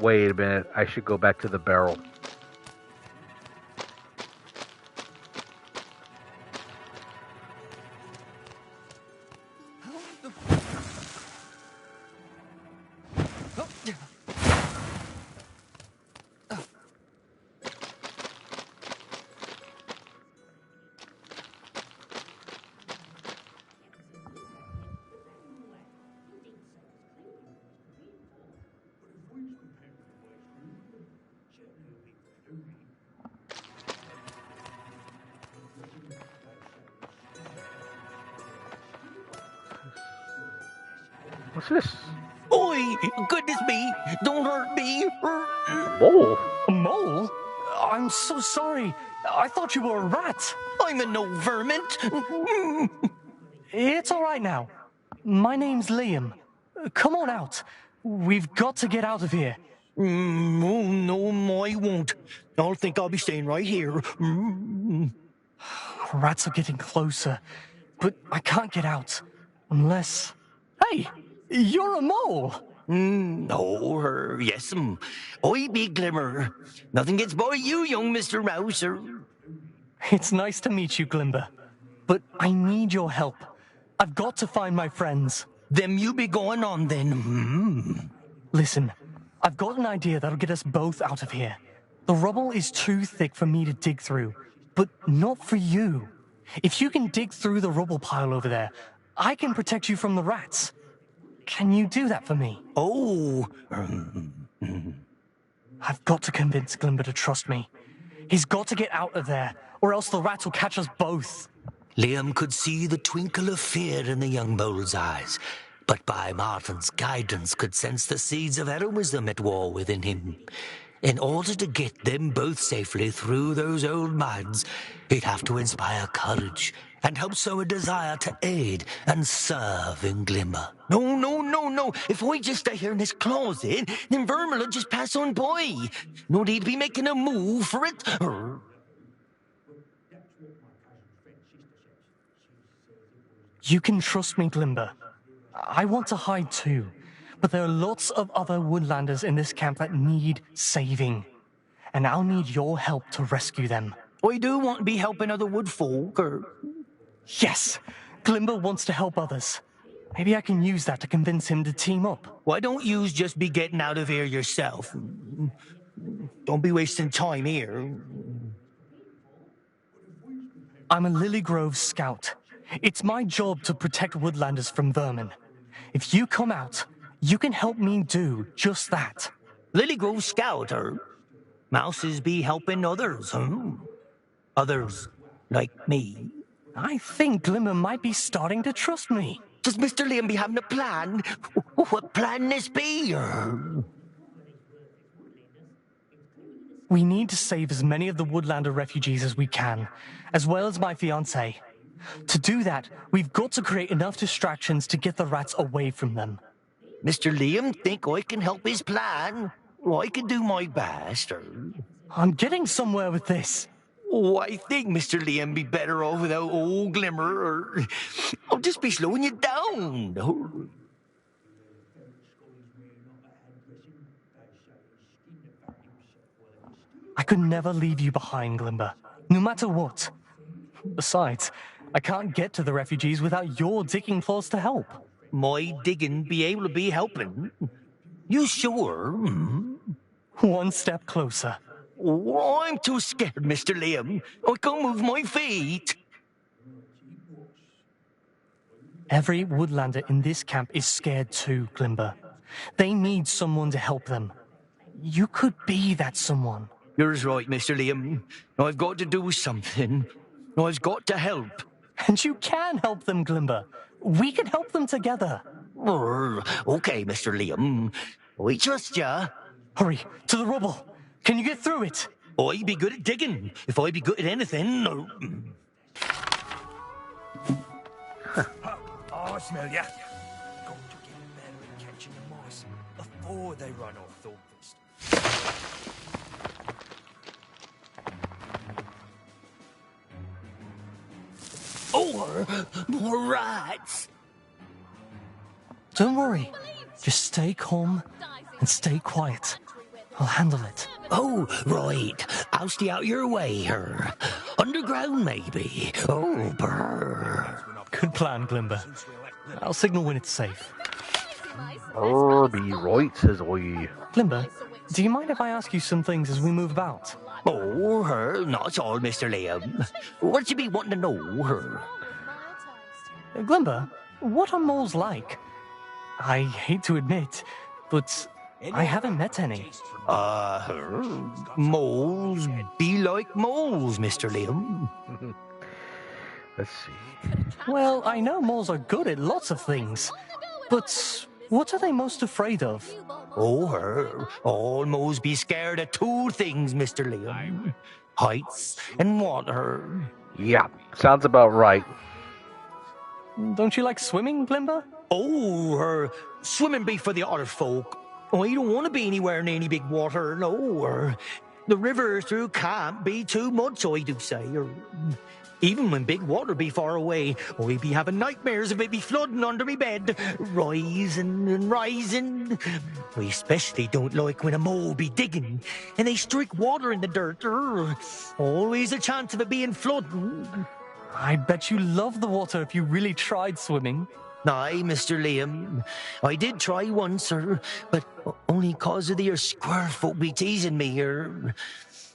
Wait a minute, I should go back to the barrel. What's this? Oi! Goodness me! Don't hurt me! Mole? A mole? I'm so sorry. I thought you were a rat. I'm a no vermin! It's all right now. My name's Liam. Come on out. We've got to get out of here. Oh, no, I won't. I think I'll be staying right here. Rats are getting closer, but I can't get out. Unless... Hey! You're a mole! No, yes, I be Glimmer. Nothing gets by you, young Mr. Mouser. It's nice to meet you, Glimber. But I need your help. I've got to find my friends. Them you be going on, then. Listen, I've got an idea that'll get us both out of here. The rubble is too thick for me to dig through, but not for you. If you can dig through the rubble pile over there, I can protect you from the rats. Can you do that for me? Oh, I've got to convince Glimber to trust me. He's got to get out of there, or else the rats will catch us both. Liam could see the twinkle of fear in the young mole's eyes, but by Martin's guidance could sense the seeds of heroism at war within him. In order to get them both safely through those old mines, he'd have to inspire courage and help sow a desire to aid and serve in Glimmer. No. If I just stay here in this closet, then vermin will just pass on by. No need to be making a move for it. You can trust me, Glimber. I want to hide too, but there are lots of other woodlanders in this camp that need saving, and I'll need your help to rescue them. I do want to be helping other woodfolk, Yes! Glimber wants to help others. Maybe I can use that to convince him to team up. Why don't you just be getting out of here yourself? Don't be wasting time here. I'm a Lilygrove Scout. It's my job to protect woodlanders from vermin. If you come out, you can help me do just that. Lilygrove Scout, Mouses be helping others, Others like me. I think Glimmer might be starting to trust me. Does Mr. Liam be having a plan? What plan this be? We need to save as many of the woodlander refugees as we can, as well as my fiancée. To do that, we've got to create enough distractions to get the rats away from them. Mr. Liam think I can help his plan? Well, I can do my best. I'm getting somewhere with this. Oh, I think Mr. Liam be better off without old Glimmer, or I'll just be slowing you down. I could never leave you behind, Glimber, no matter what. Besides, I can't get to the refugees without your digging claws to help. My digging be able to be helping? You sure? One step closer. Oh, I'm too scared, Mr. Liam. I can't move my feet. Every woodlander in this camp is scared too, Glimber. They need someone to help them. You could be that someone. You're right, Mr. Liam. I've got to do something. I've got to help. And you can help them, Glimber. We can help them together. Okay, Mr. Liam. We trust ya. Hurry, to the rubble. Can you get through it? I be good at digging. If I be good at anything... I smell ya. Got to get better at catching the mice before they run off, Thornfist. Oh, more rats. Don't worry. Just stay calm and stay quiet. I'll handle it. Oh, right. I'll stay out your way, her. Underground, maybe. Oh, brr. Good plan, Glimber. I'll signal when it's safe. Be right, says I. Glimber, do you mind if I ask you some things as we move about? Oh, her. Not at all, Mr. Liam. What you be wanting to know, her? Glimber, what are moles like? I hate to admit, but I haven't met any. Moles be like moles, Mr. Liam. Let's see. Well, I know moles are good at lots of things, but what are they most afraid of? Oh, all moles be scared of two things, Mr. Liam. Heights and water. Yeah, sounds about right. Don't you like swimming, Glimber? Oh, swimming be for the other folk. I don't want to be anywhere near any big water, no. The river through camp be too much, I do say. Even when big water be far away, I be having nightmares of it be flooding under me bed, rising and rising. I especially don't like when a mole be digging and they streak water in the dirt. Always a chance of it being flooding. I bet you love the water if you really tried swimming. Aye, Mr. Liam. I did try once, but only 'cause of the square folk be teasing me,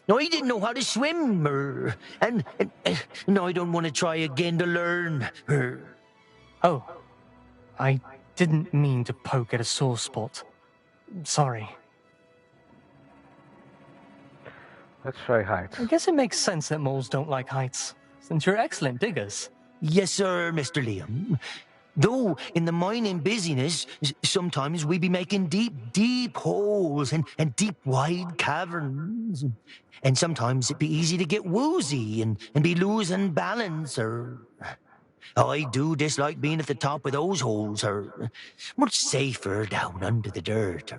I didn't know how to swim, and I don't want to try again to learn. Oh, I didn't mean to poke at a sore spot. Sorry. Let's try heights. I guess it makes sense that moles don't like heights, since you're excellent diggers. Yes, sir, Mr. Liam. Though in the mining busyness, sometimes we be making deep holes and deep, wide caverns. And sometimes it be easy to get woozy and be losing balance, I do dislike being at the top of those holes, much safer down under the dirt,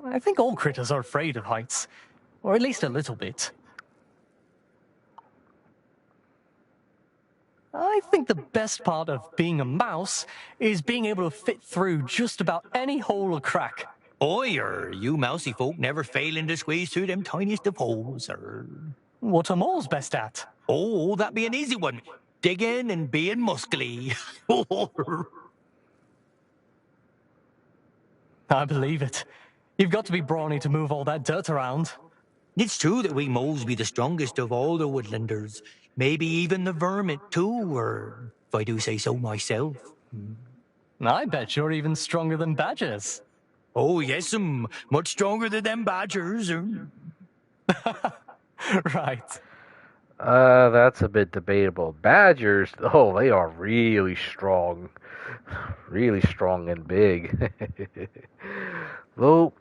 I think all critters are afraid of heights, or at least a little bit. I think the best part of being a mouse is being able to fit through just about any hole or crack. You mousy folk never failing to squeeze through them tiniest of holes, What are moles best at? Oh, that'd be an easy one. Digging and being muscly. I believe it. You've got to be brawny to move all that dirt around. It's true that we moles be the strongest of all the woodlanders. Maybe even the vermin, too, if I do say so myself. I bet you're even stronger than badgers. Oh, yes, much stronger than them badgers. Right. That's a bit debatable. Badgers, oh, they are really strong. Really strong and big. Though,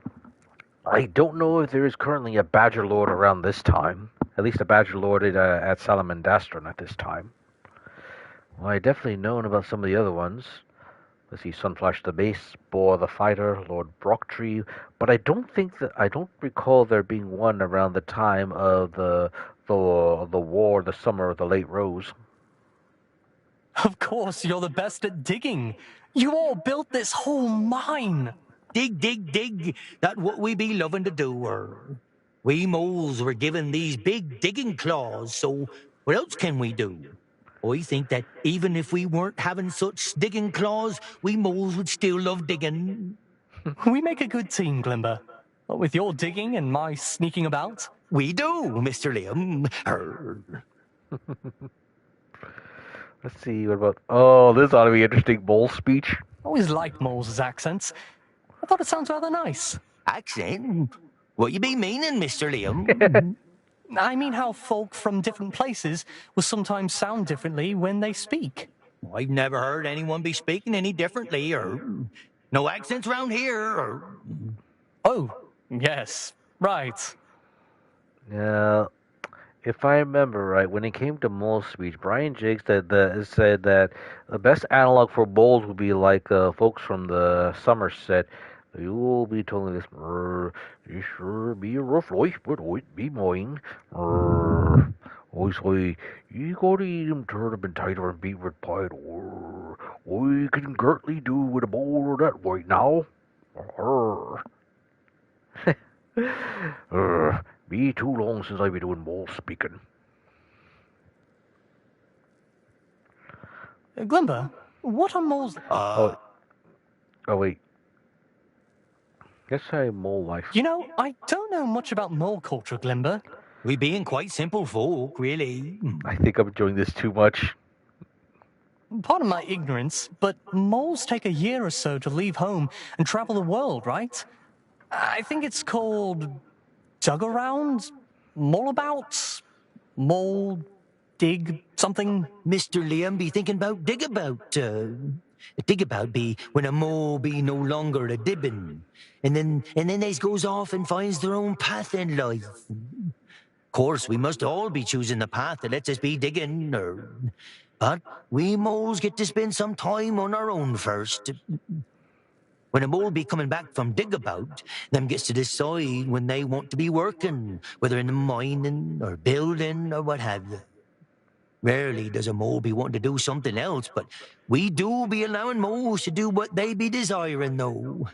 I don't know if there is currently a badger lord around this time. At least a badger lord at Salamandastron at this time. Well, I definitely known about some of the other ones. Let's see, Sunflash the Base, Boar the Fighter, Lord Brocktree, but I don't recall there being one around the time of the war, the Summer of the Late Rose. Of course, you're the best at digging. You all built this whole mine. Dig. That's what we be loving to do, We moles were given these big digging claws, so what else can we do? I think that even if we weren't having such digging claws, we moles would still love digging. We make a good team, Glimber. What with your digging and my sneaking about? We do, Mr. Liam. Let's see, what about... Oh, this ought to be interesting. Mole speech. Always liked moles' accents. I thought it sounds rather nice. Accent? What you be meaning, Mr. Liam? I mean how folk from different places will sometimes sound differently when they speak. I've never heard anyone be speaking any differently, no accents around here, Oh, yes, right. Yeah, if I remember right, when it came to mole speech, Brian Jakes said that the best analog for moles would be like folks from the Somerset. You will be telling this, it sure be a rough life, but it be mine. I say, you gotta eat him turnip and tighter and beat with pie. I can gertly do with a bowl of that right now. Be too long since I've been doing mole speaking. Glimber, what are moles... Oh, wait. Guess I mole life. You know, I don't know much about mole culture, Glimber. We being quite simple folk, really. I think I'm enjoying this too much. Pardon my ignorance, but moles take a year or so to leave home and travel the world, right? I think it's called dug-around, mole-about, mole, dig, something. Mr. Liam be thinking about dig-about. Dig-about be when a mole be no longer a dibbin. And then they goes off and finds their own path in life. Course, we must all be choosing the path that lets us be digging, but we moles get to spend some time on our own first. When a mole be coming back from dig-about, them gets to decide when they want to be working, whether in the mining or building or what have you. Rarely does a mole be wanting to do something else, but we do be allowing moles to do what they be desiring, though.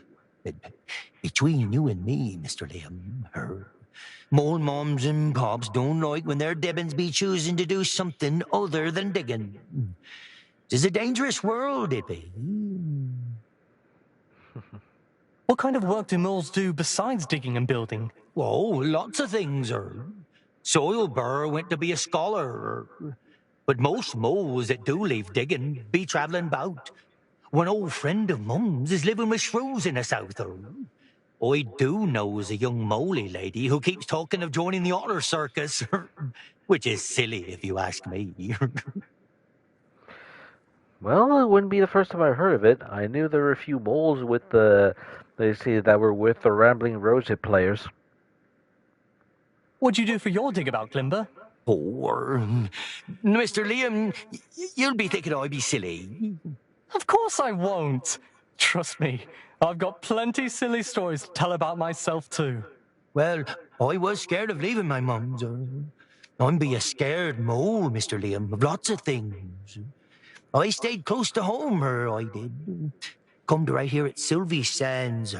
Between you and me, Mr. Liam, mole moms and pops don't like when their debbins be choosing to do something other than digging. It's a dangerous world, it be. What kind of work do moles do besides digging and building? Oh, lots of things, Soil Burr went to be a scholar, but most moles that do leave digging be travelling about. One old friend of Mum's is living with shrews in the south, I do knows a young moley lady who keeps talking of joining the otter circus, which is silly if you ask me. Well, it wouldn't be the first time I heard of it. I knew there were a few moles with that were with the Rambling Rosehip players. What'd you do for your dig about, Glimber? Oh, Mr. Liam, you'll be thinking I'd be silly. Of course I won't. Trust me, I've got plenty silly stories to tell about myself too. Well, I was scared of leaving my mum's. I'm be a scared mole, Mr. Liam, of lots of things. I stayed close to home, I did. Come to right here at Sylvie Sands,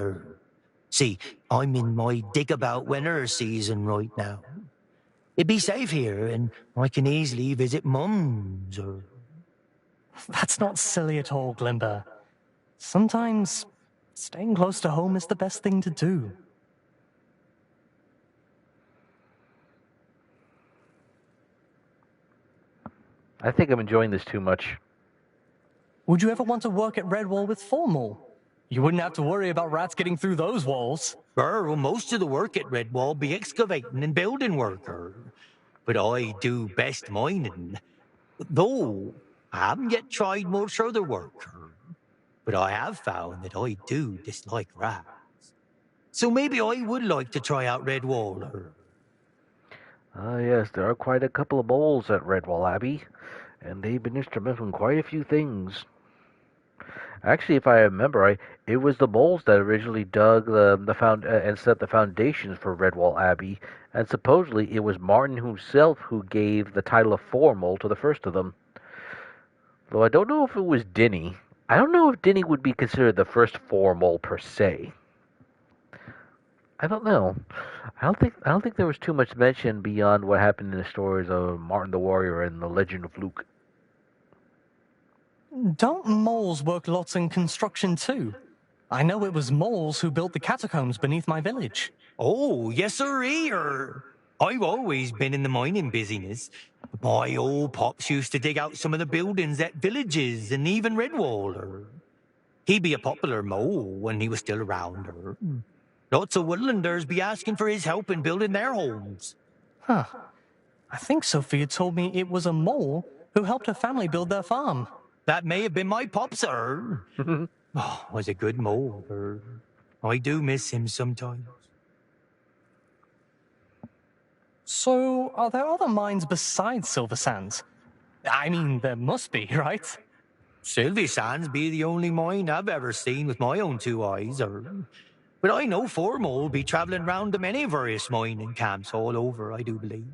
See, I'm in my dig-about winter season right now. It'd be safe here, and I can easily visit Mum's, That's not silly at all, Glimber. Sometimes staying close to home is the best thing to do. I think I'm enjoying this too much. Would you ever want to work at Redwall with Formal? You wouldn't have to worry about rats getting through those walls. Well, most of the work at Redwall be excavating and building work, but I do best mining. Though I haven't yet tried much other work, but I have found that I do dislike rats. So maybe I would like to try out Redwall. Yes, there are quite a couple of moles at Redwall Abbey, and they've been instrumental in quite a few things. Actually, if I remember right, it was the moles that originally dug and set the foundations for Redwall Abbey, and supposedly it was Martin himself who gave the title of Formal to the first of them. Though I don't know if it was Dinny. I don't know if Dinny would be considered the first Formal per se. I don't know. I don't think there was too much mention beyond what happened in the stories of Martin the Warrior and the Legend of Luke. Don't moles work lots in construction too? I know it was moles who built the catacombs beneath my village. Oh, yes, sir. I've always been in the mining business. My old pops used to dig out some of the buildings at villages and even Redwall. He'd be a popular mole when he was still around. Lots of woodlanders be asking for his help in building their homes. Huh. I think Sophia told me it was a mole who helped her family build their farm. That may have been my pop, sir. Was a good mole. I do miss him sometimes. So, are there other mines besides Silver Sands? I mean, there must be, right? Sylvie Sands be the only mine I've ever seen with my own two eyes. But I know Formal be travelling round to many various mining camps all over, I do believe.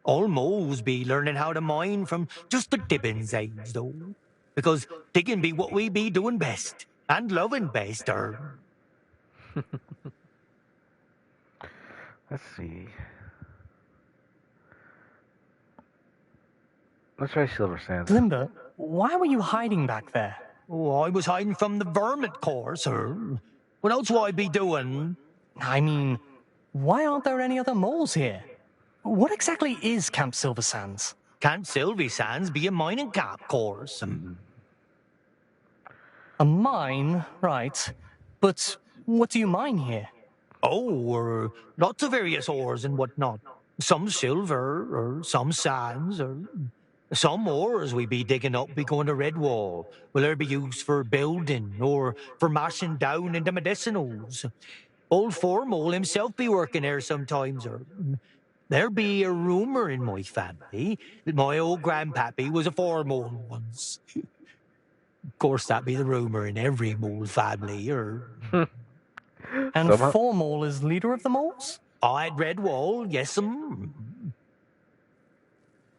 All moles be learning how to mine from just the dippin's age, though. Because digging be what we be doing best, and loving best, Let's see. Let's try Silver Sands. Glimber, why were you hiding back there? Oh, I was hiding from the vermin, course, What else would I be doing? I mean, why aren't there any other moles here? What exactly is Camp Silver Sands? Camp Sylvie Sands be a mining camp, course. A mine, right. But what do you mine here? Oh, lots of various ores and whatnot. Some silver, or some sands, or some ores we be digging up be going to Redwall. Will there be used for building, or for mashing down into medicinals. Old Formal himself be working there sometimes, there be a rumour in my family that my old grandpappy was a Formal once. Of course, that be the rumour in every mole family, And Formal is leader of the moles? At Redwall, yes,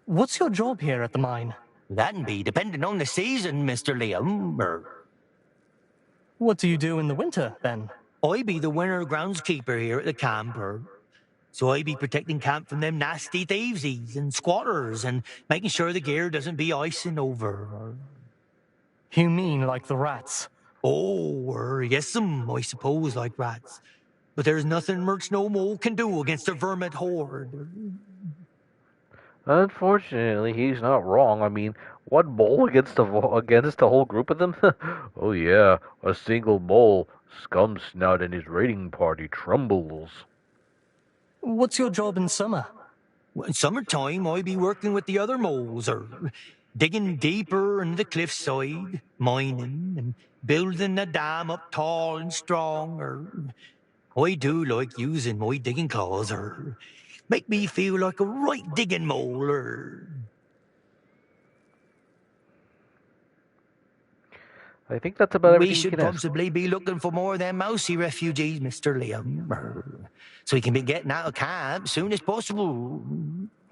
What's your job here at the mine? That'd be depending on the season, Mr. Liam. What do you do in the winter, then? I be the winter groundskeeper here at the camp, so I be protecting camp from them nasty thievesies and squatters and making sure the gear doesn't be icing over. You mean like the rats? Oh, yes, I suppose like rats. but there's nothing Merch no mole can do against a vermin horde. Unfortunately, he's not wrong. I mean, one mole against a whole group of them? Oh yeah, a single mole, scum snout, and his raiding party trembles. What's your job in summer? In summertime, I be working with the other moles, or digging deeper into the cliffside, mining, and building a dam up tall and strong, or I do like using my digging claws, or make me feel like a right digging mole, or... I think that's about We everything you should can ask. possibly be looking for more of them mousy refugees, Mr. Liam, so we can be getting out of camp as soon as possible.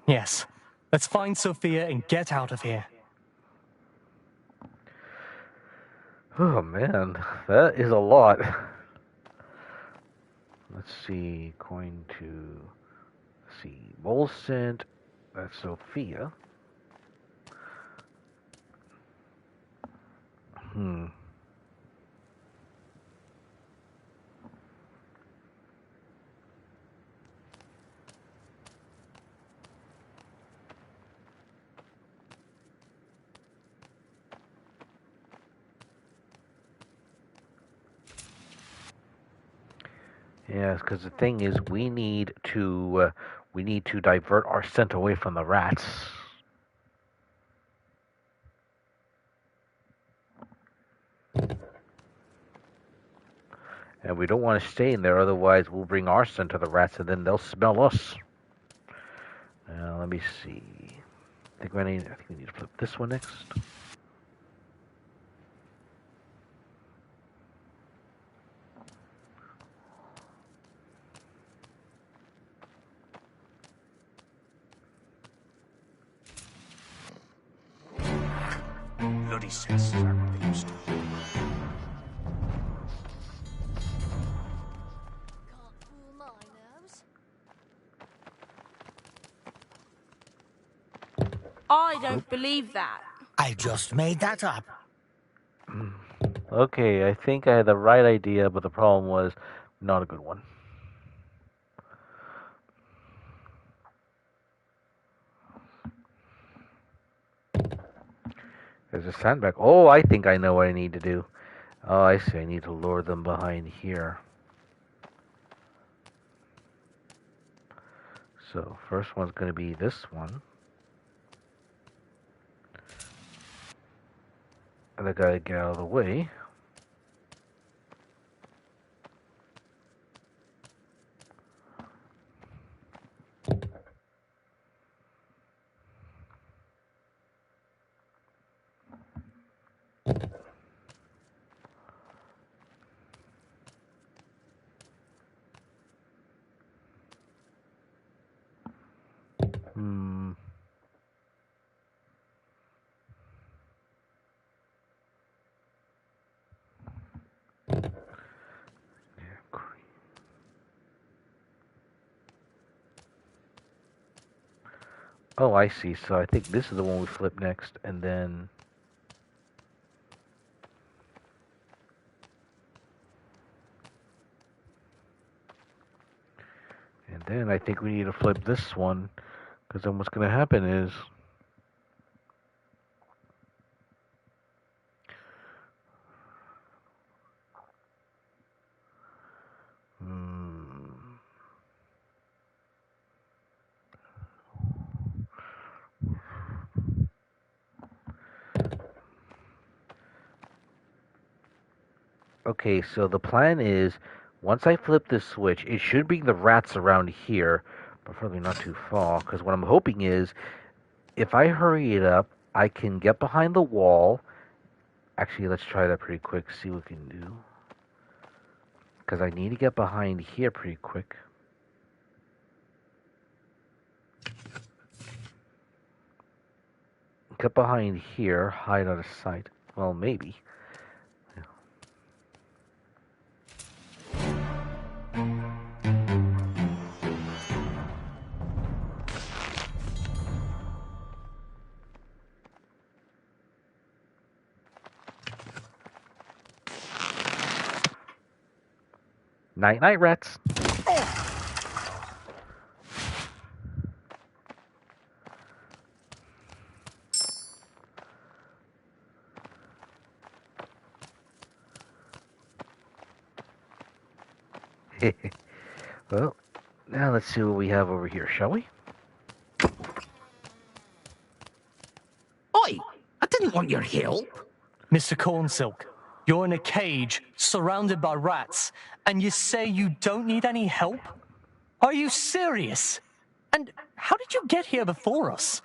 Yes. Let's find Sophia and get out of here. Oh man, that is a lot. Let's see, mole scent, that's Sophia. Yes, because the thing is, we need to divert our scent away from the rats. And we don't want to stay in there, otherwise we'll bring our scent to the rats, and then they'll smell us. Let me see. I think we need to flip this one next. Bloody senses aren't used. I don't believe that. I just made that up. Okay, I think I had the right idea, but the problem was not a good one. There's a sandbag. Oh, I think I know what I need to do. Oh, I see. I need to lure them behind here. So, first one's going to be this one. And I gotta get out of the way. Oh, I see. So I think this is the one we flip next, and then... And then I think we need to flip this one, because then what's going to happen is... Okay, so the plan is, once I flip this switch, it should bring the rats around here, but probably not too far, because what I'm hoping is, if I hurry it up, I can get behind the wall. Actually, let's try that pretty quick, see what we can do. Because I need to get behind here pretty quick. Get behind here, hide out of sight. Well, maybe. Night night, rats. Well, now let's see what we have over here, shall we? Oi! I didn't want your help. Mr. Cornsilk, you're in a cage, surrounded by rats, and you say you don't need any help? Are you serious? And how did you get here before us?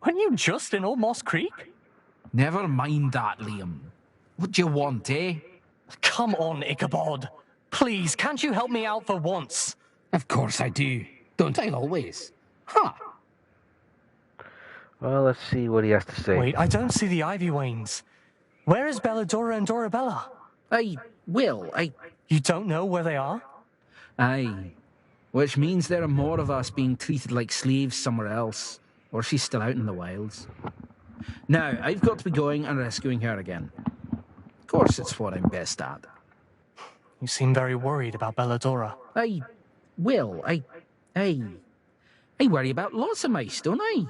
Weren't you just in Old Moss Creek? Never mind that, Liam. What do you want, eh? Come on, Ichabod. Please, can't you help me out for once? Of course I do. Don't I always? Huh. Well, let's see what he has to say. Wait, I don't see the ivy wains. Where is Belladora and Dorabella? You don't know where they are? Aye. Which means there are more of us being treated like slaves somewhere else. Or she's still out in the wilds. Now, I've got to be going and rescuing her again. Of course, it's what I'm best at. You seem very worried about Belladora. I worry about lots of mice, don't I?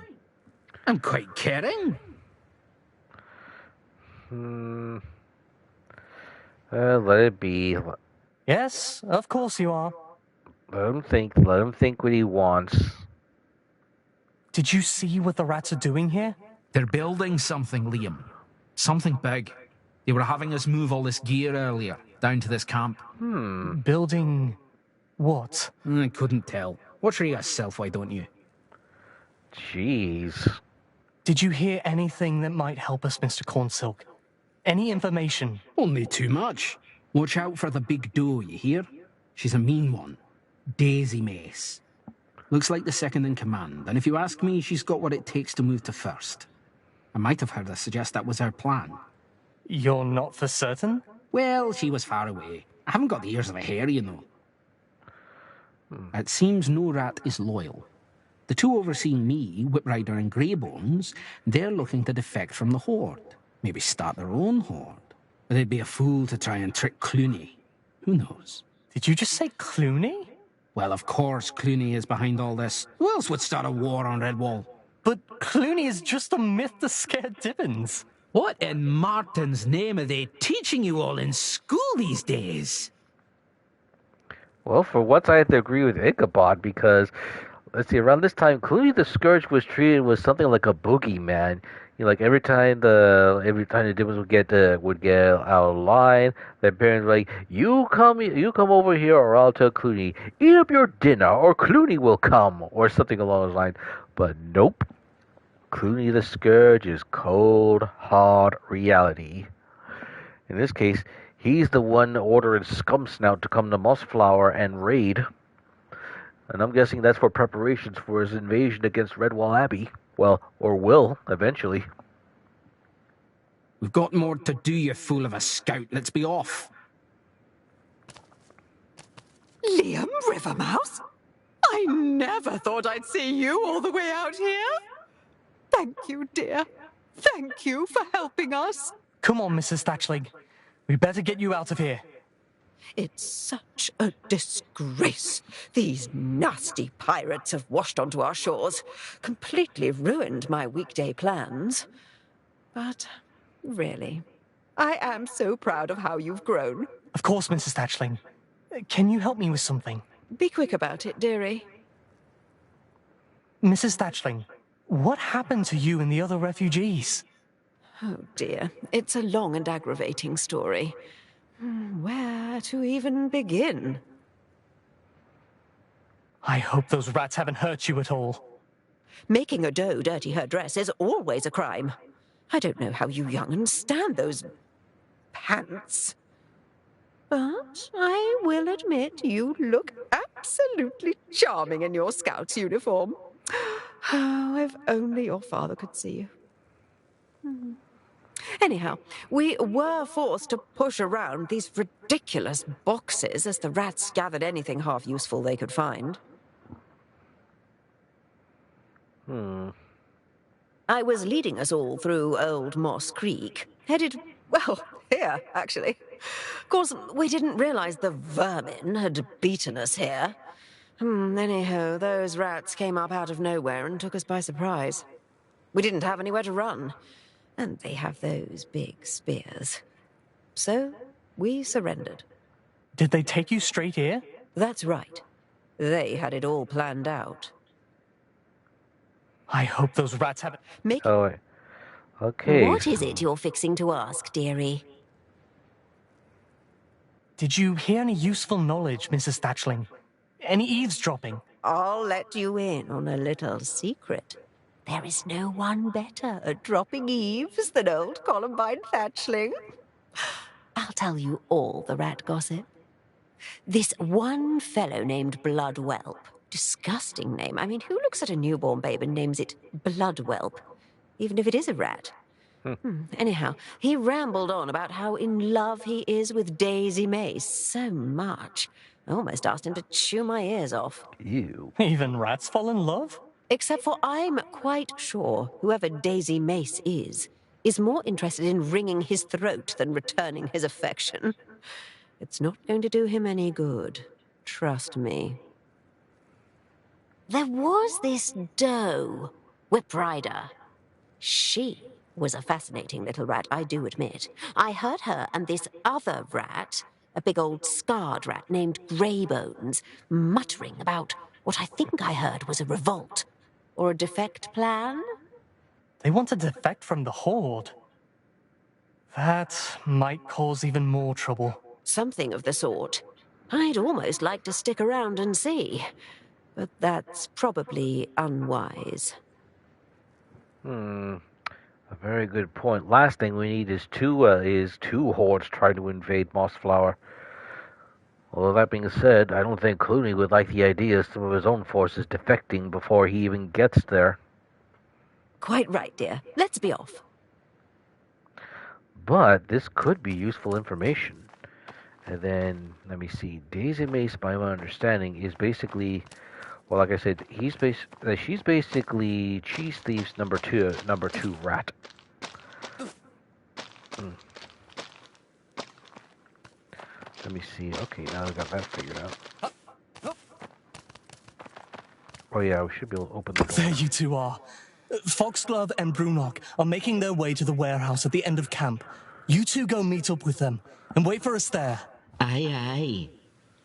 I'm quite caring. Let it be. Yes, of course you are. Let him think. Let him think what he wants. Did you see what the rats are doing here? They're building something, Liam. Something big. They were having us move all this gear earlier, down to this camp. Building what? I couldn't tell. Watch for yourself, why don't you? Jeez. Did you hear anything that might help us, Mr. Cornsilk? Any information? Only too much. Watch out for the big doe, you hear? She's a mean one. Daisy Mace. Looks like the second in command, and if you ask me, she's got what it takes to move to first. I might have heard her suggest that was her plan. You're not for certain? Well, she was far away. I haven't got the ears of a hare, you know. It seems no rat is loyal. The two overseeing me, Whiprider and Greybones, they're looking to defect from the Horde. Maybe start their own Horde. But they'd be a fool to try and trick Clooney. Who knows? Did you just say Clooney? Well, of course Clooney is behind all this. Who else would start a war on Redwall? But Clooney is just a myth to scare Dibbins. What in Martin's name are they teaching you all in school these days? Well, for once I have to agree with Ichabod because, let's see, around this time, Clooney the Scourge was treated with something like a boogeyman. You know, like every time the Dibbins would get out of line, their parents were like, you come over here, or I'll tell Clooney, eat up your dinner, or Clooney will come, or something along those lines. But nope, Clooney the Scourge is cold, hard reality. In this case, he's the one ordering Scumsnout to come to Mossflower and raid. And I'm guessing that's for preparations for his invasion against Redwall Abbey. Well, or will, eventually. We've got more to do, you fool of a scout. Let's be off. Liam Rivermouse? I never thought I'd see you all the way out here. Thank you, dear. Thank you for helping us. Come on, Mrs. Thatchling. We better get you out of here. It's such a disgrace. These nasty pirates have washed onto our shores, completely ruined my weekday plans. But really, I am so proud of how you've grown. Of course, Mrs. Thatchling. Can you help me with something? Be quick about it, dearie. Mrs. Thatchling, what happened to you and the other refugees? Oh, dear. It's a long and aggravating story. Where to even begin? I hope those rats haven't hurt you at all. Making a doe dirty her dress is always a crime. I don't know how you young'uns stand those pants. But I will admit you look absolutely charming in your scout's uniform. Oh, if only your father could see you. Anyhow, we were forced to push around these ridiculous boxes as the rats gathered anything half useful they could find. I was leading us all through Old Moss Creek, headed, well, here, actually. Of course, we didn't realize the vermin had beaten us here. Anyhow, those rats came up out of nowhere and took us by surprise. We didn't have anywhere to run, and they have those big spears. So, we surrendered. Did they take you straight here? That's right. They had it all planned out. I hope those rats haven't... Oh, okay. What is it you're fixing to ask, dearie? Did you hear any useful knowledge, Mrs. Thatchling? Any eavesdropping? I'll let you in on a little secret. There is no one better at dropping eaves than old Columbine Thatchling. I'll tell you all the rat gossip. This one fellow named Bloodwhelp. Disgusting name. I mean, who looks at a newborn babe and names it Bloodwhelp? Even if it is a rat. Anyhow, he rambled on about how in love he is with Daisy Mace so much. I almost asked him to chew my ears off. Ew. Even rats fall in love? Except for I'm quite sure whoever Daisy Mace is more interested in wringing his throat than returning his affection. It's not going to do him any good. Trust me. There was this doe, Whip Rider. She was a fascinating little rat, I do admit. I heard her and this other rat, a big old scarred rat named Greybones, muttering about what I think I heard was a revolt. Or a defect plan? They want to defect from the Horde. That might cause even more trouble. Something of the sort. I'd almost like to stick around and see. But that's probably unwise. A very good point. Last thing we need is two hordes trying to invade Mossflower. Although that being said, I don't think Clooney would like the idea of some of his own forces defecting before he even gets there. Quite right, dear. Let's be off. But this could be useful information. And then, let me see. Daisy Mace, by my understanding, is basically... Well, like I said, she's basically Cheese Thieves number two rat. Let me see. Okay, now I got that figured out. Oh yeah, we should be able to open the door. There you two are. Foxglove and Brunok are making their way to the warehouse at the end of camp. You two go meet up with them, and wait for us there. Aye, aye.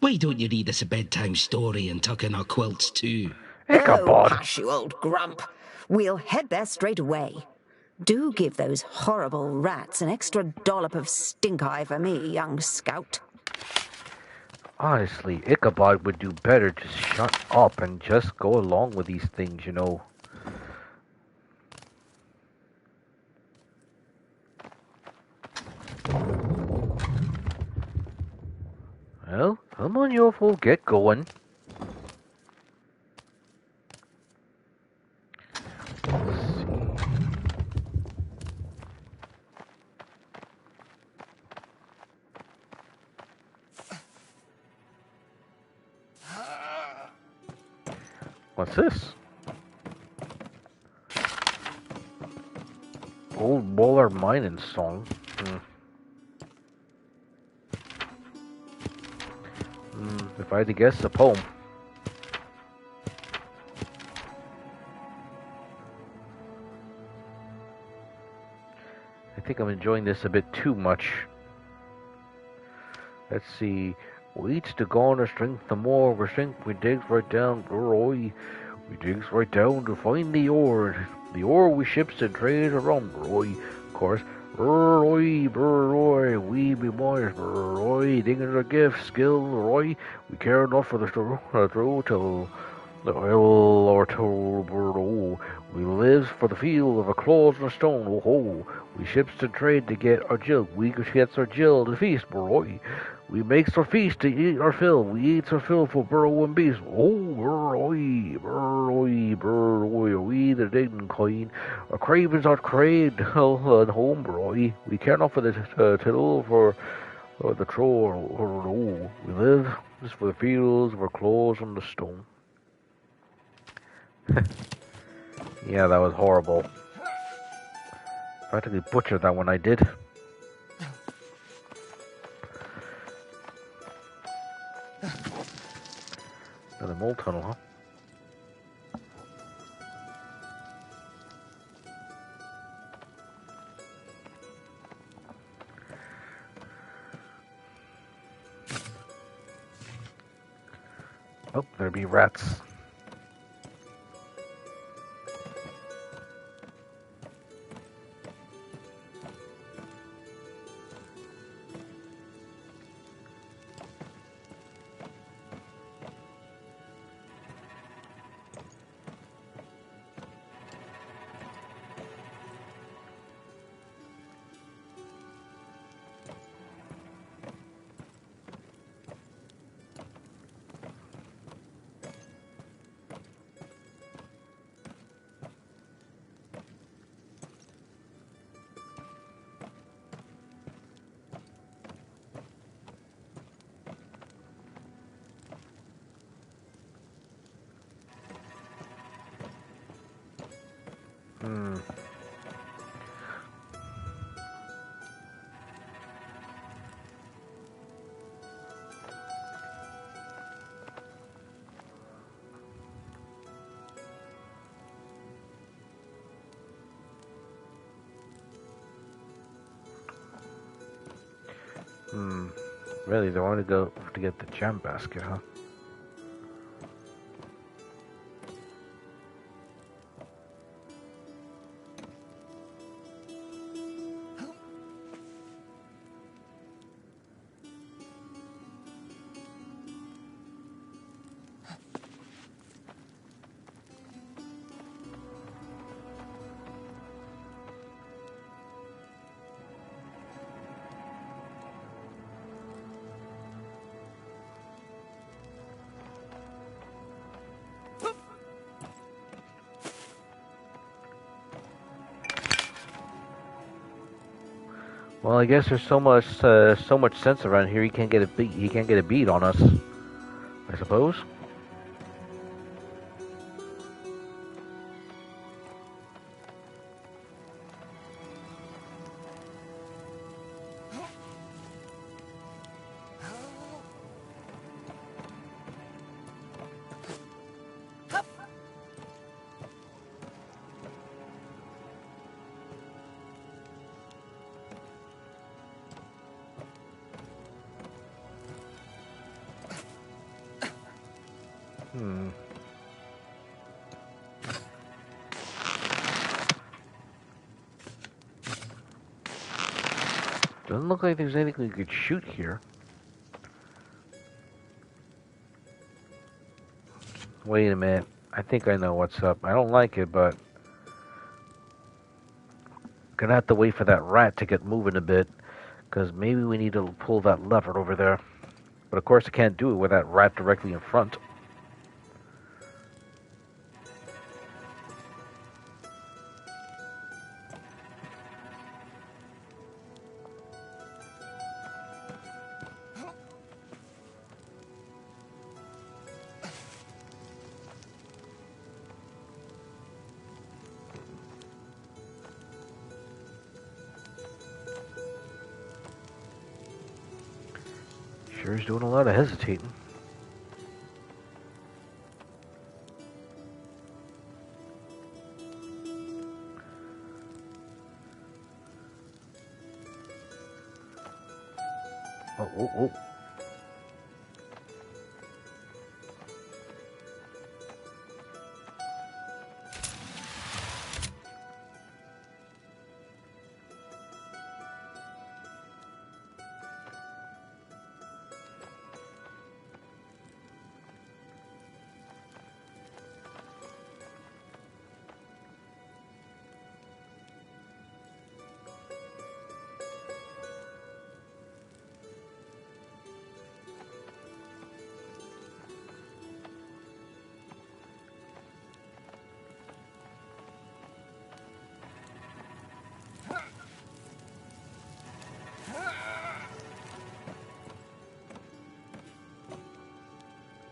Why don't you read us a bedtime story and tuck in our quilts too? Oh, hush, you old grump. We'll head there straight away. Do give those horrible rats an extra dollop of stink eye for me, young scout. Honestly, Ichabod would do better to shut up and just go along with these things, you know. Well, come on, you fool, get going. Let's see. What's this? Old Bowler Mining Song. If I had to guess, a poem. I think I'm enjoying this a bit too much. Let's see. We each to garner strength the more we sink, we digs right down, Roy. We digs right down to find the ore. The ore we ships and trade around, Roy. Of course, Roy, we be wise, Roy. Digging our gift, skill, Roy. We care enough for the throw till the oil or till we lives for the field of a claws and a stone, oh ho. We ships to trade to get our jill. We gets our jill to feast, Roy. We makes our feast to eat our fill. We eats our fill for burrow and beast. Oh, burroy, we the digging kind. Our cravings are craved and home, burroy. We care not for the tittle for the troll. We live just for the fields of our claws on the stone. Yeah, that was horrible. Practically butchered that one I did. the mole tunnel, huh? Oh, there be rats. Really, they want to go to get the gem basket, huh? Well, I guess there's so much sense around here. He can't get a beat. He can't get a beat on us, I suppose. Doesn't look like there's anything we could shoot here. Wait a minute. I think I know what's up. I don't like it, but gonna have to wait for that rat to get moving a bit, because maybe we need to pull that lever over there. But of course I can't do it with that rat directly in front. Sure is doing a lot of hesitating. Oh.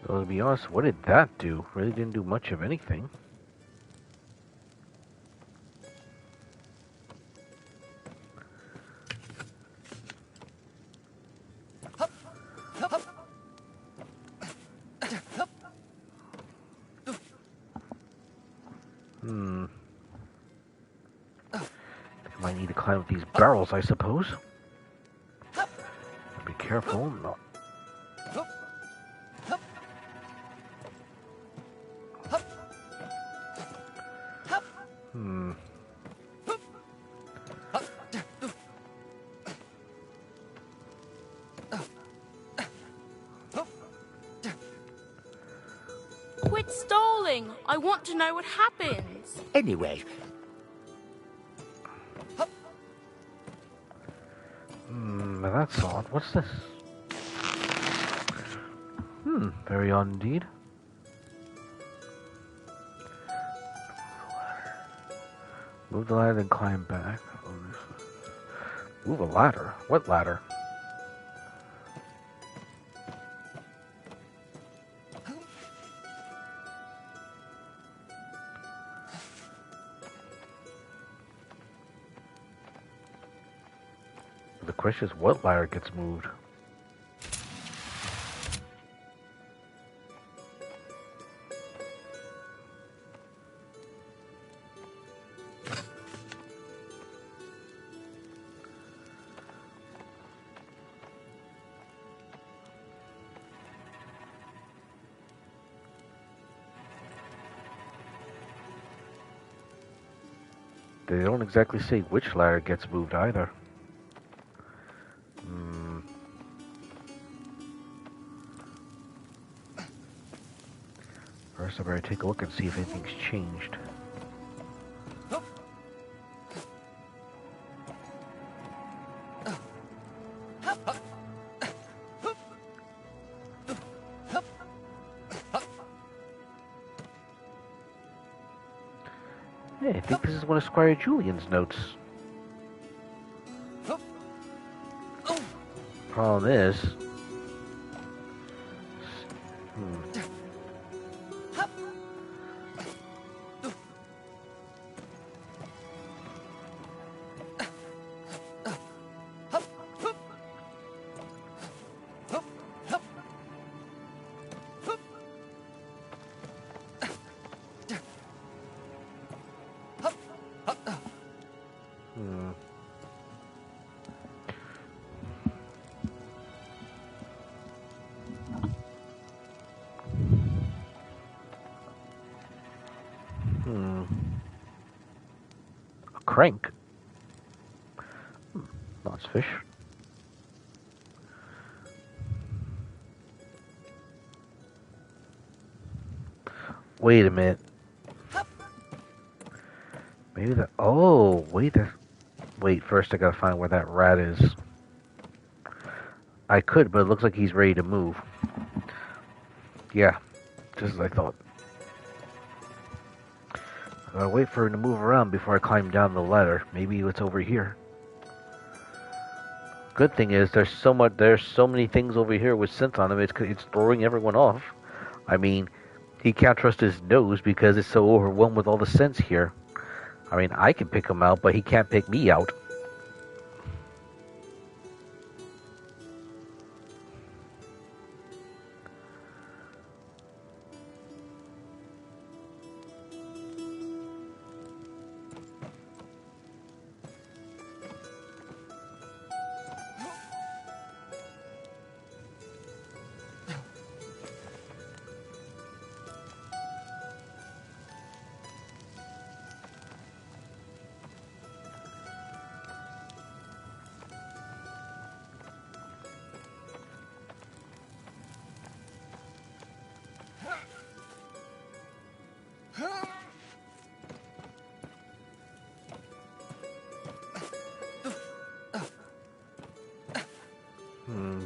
Well, to be honest, what did that do? Really didn't do much of anything. Might need to climb up these barrels, I suppose. Be careful. No. Quit stalling. I want to know what happens. Anyway. That's odd. What's this? Very odd indeed. Move the ladder and climb back. Move a ladder? What ladder? The question is, what ladder gets moved? They don't exactly say which ladder gets moved either. First, I better take a look and see if anything's changed. Hey, I think this is one of Squire Julian's notes. Problem is... Crank? Nice fish. Wait a minute. Maybe that... Oh, wait. Wait, first I gotta find where that rat is. I could, but it looks like he's ready to move. Yeah, just as I thought. I gotta wait for him to move around before I climb down the ladder. Maybe it's over here. Good thing is there's so many things over here with scent on them. It's throwing everyone off. I mean, he can't trust his nose because it's so overwhelmed with all the scents here. I mean, I can pick him out, but he can't pick me out.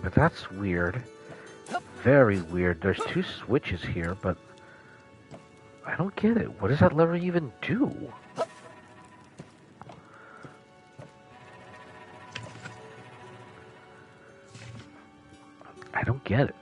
But that's weird. Very weird. There's two switches here, but I don't get it. What does that lever even do? I don't get it.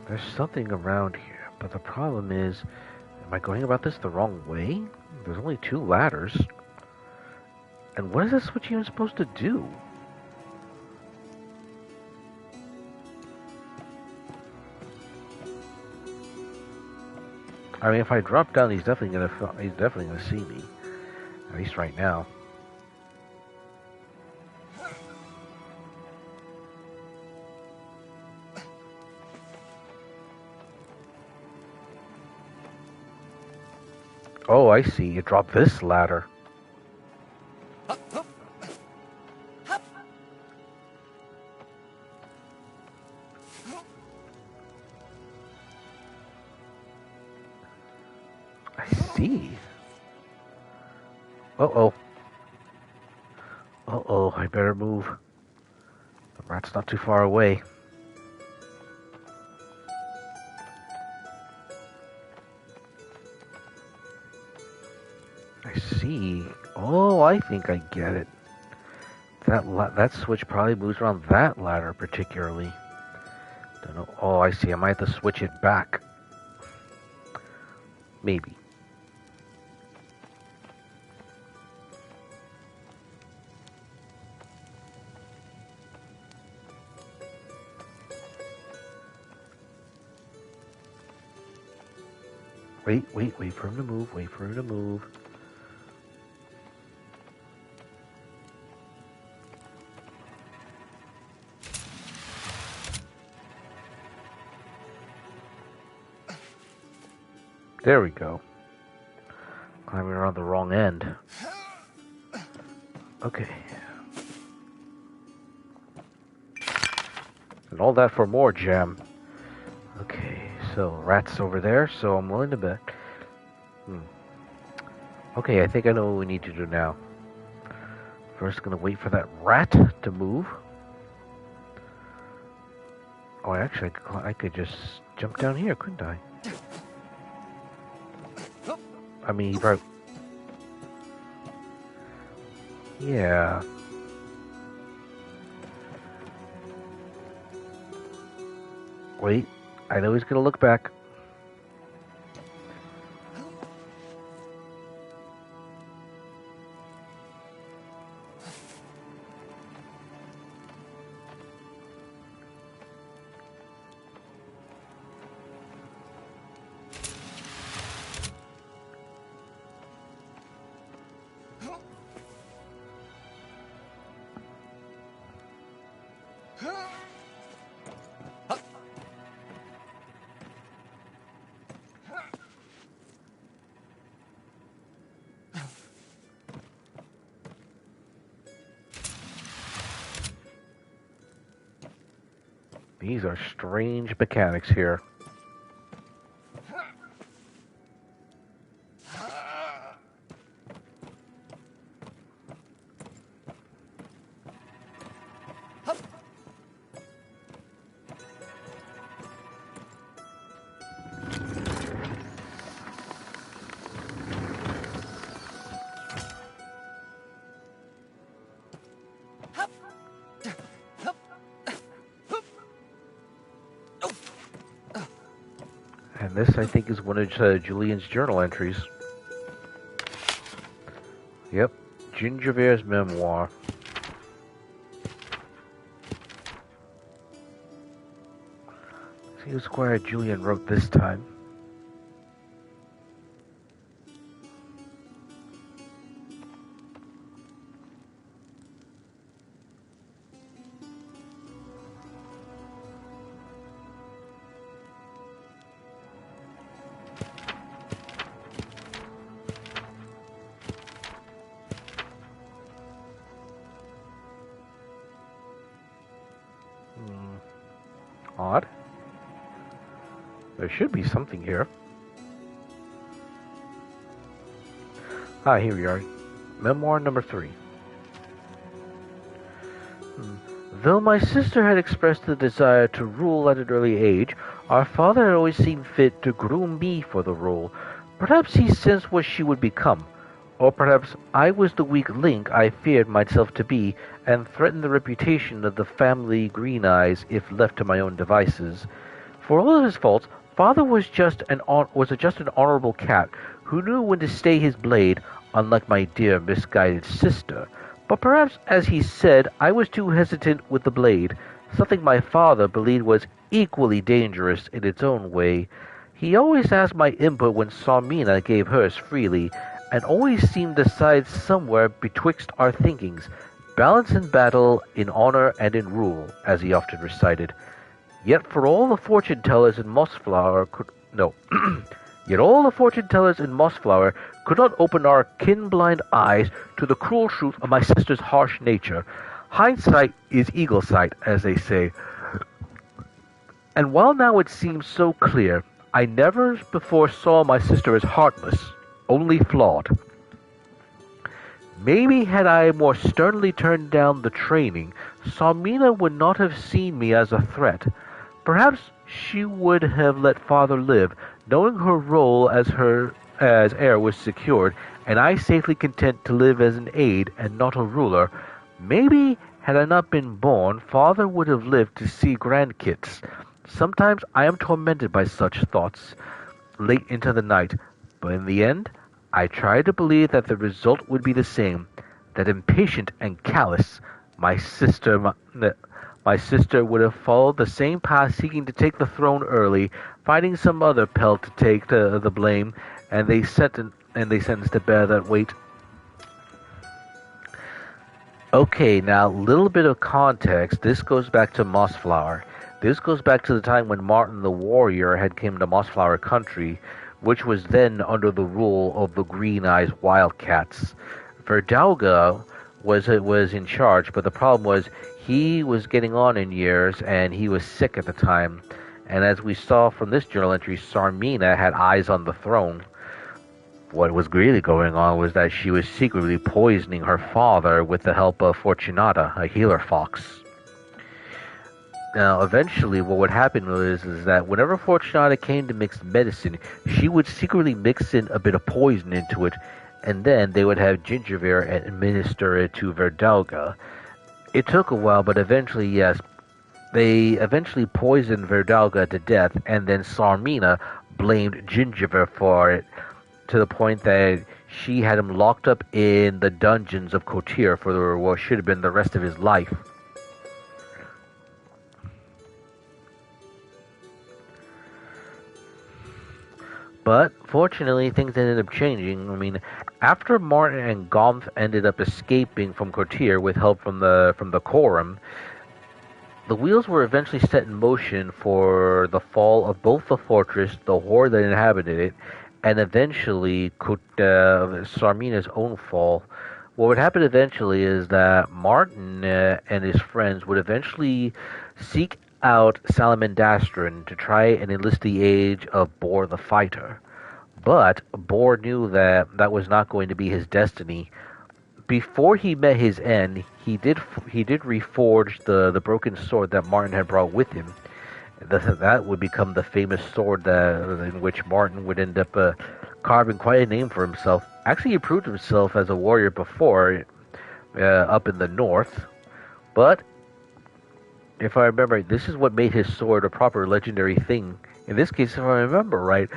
There's something around here, but the problem is, am I going about this the wrong way? There's only 2 ladders. And what is this switch even supposed to do? I mean, if I drop down, he's definitely gonna see me. At least right now. Oh, I see. You drop this ladder. I see. Uh-oh. Uh-oh, I better move. The rat's not too far away. I see. Oh, I think I get it. That switch probably moves around that ladder particularly. Don't know. Oh, I see. I might have to switch it back. Maybe. Wait for him to move. Wait for him to move. There we go. Climbing around the wrong end. Okay. And all that for more jam. Okay, so rat's over there, so I'm willing to bet. Okay, I think I know what we need to do now. First, gonna wait for that rat to move. Oh, actually, I could just jump down here, couldn't I? I mean, he probably... Yeah. Wait, I know he's gonna look back. These are strange mechanics here. And this, I think, is one of Julian's journal entries. Yep, Gingervare's memoir. Let's see what Squire Julian wrote this time. Odd. There should be something here. Ah, here we are. Memoir number 3. Though my sister had expressed the desire to rule at an early age, our father had always seen fit to groom me for the role. Perhaps he sensed what she would become. Or perhaps I was the weak link I feared myself to be, and threatened the reputation of the family Green Eyes if left to my own devices. For all of his faults, father was just an honorable cat who knew when to stay his blade, unlike my dear misguided sister. But perhaps, as he said, I was too hesitant with the blade, something my father believed was equally dangerous in its own way. He always asked my input when Sarmina gave hers freely, and always seemed to side somewhere betwixt our thinkings, balance in battle, in honor, and in rule, as he often recited. Yet for all the fortune-tellers in Mossflower could... No. Yet all the fortune-tellers in Mossflower could not open our kin-blind eyes to the cruel truth of my sister's harsh nature. Hindsight is eagle sight, as they say. And while now it seems so clear, I never before saw my sister as heartless, only flawed. Maybe had I more sternly turned down the training, Sarmina would not have seen me as a threat. Perhaps she would have let father live, knowing her role as heir was secured, and I safely content to live as an aide and not a ruler. Maybe, had I not been born, father would have lived to see grandkids. Sometimes I am tormented by such thoughts late into the night, but in the end, I try to believe that the result would be the same, that impatient and callous, my sister would have followed the same path, seeking to take the throne early, finding some other pelt to take the blame, and they sentenced to bear that weight. Okay, now, little bit of context. This goes back to Mossflower. This goes back to the time when Martin the Warrior had come to Mossflower Country, which was then under the rule of the Green Eyes Wildcats. Verdauga was in charge, but the problem was he was getting on in years, and he was sick at the time. And as we saw from this journal entry, Sarmina had eyes on the throne. What was really going on was that she was secretly poisoning her father with the help of Fortunata, a healer fox. Now, eventually, what would happen is that whenever Fortunata came to mix medicine, she would secretly mix in a bit of poison into it, and then they would have Gingerbeer and administer it to Verdauga. It took a while, but eventually, yes, they eventually poisoned Verdauga to death, and then Sarmina blamed Gingerbeer for it, to the point that she had him locked up in the dungeons of Cotir for what should have been the rest of his life. But, fortunately, things ended up changing. I mean, after Martin and Gomf ended up escaping from Cotir with help from the Quorum, the wheels were eventually set in motion for the fall of both the fortress, the horde that inhabited it, and eventually Sarmina's own fall. What would happen eventually is that Martin and his friends would eventually seek out Salamandastron to try and enlist the aid of Bor the Fighter. But Bor knew that that was not going to be his destiny. Before he met his end, he did reforge the broken sword that Martin had brought with him. That would become the famous sword in which Martin would end up carving quite a name for himself. Actually, he proved himself as a warrior before, up in the north, but if I remember, this is what made his sword a proper legendary thing. In this case, if I remember right,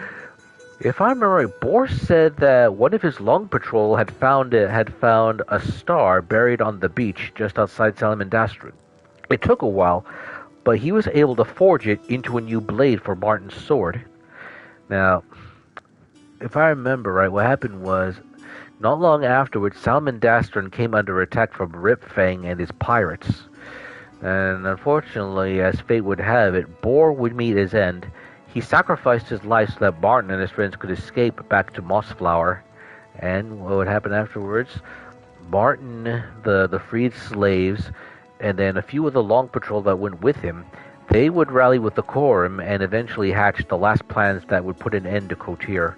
Bor said that one of his long patrol had found a star buried on the beach just outside Salamandastron. It took a while, but he was able to forge it into a new blade for Martin's sword. Now, if I remember right, what happened was, not long afterwards, Salamandastron came under attack from Ripfang and his pirates. And unfortunately, as fate would have it, Bor would meet his end. He sacrificed his life so that Martin and his friends could escape back to Mossflower. And what would happen afterwards? Martin, the freed slaves, and then a few of the long patrol that went with him, they would rally with the Quorum and eventually hatch the last plans that would put an end to Cotir.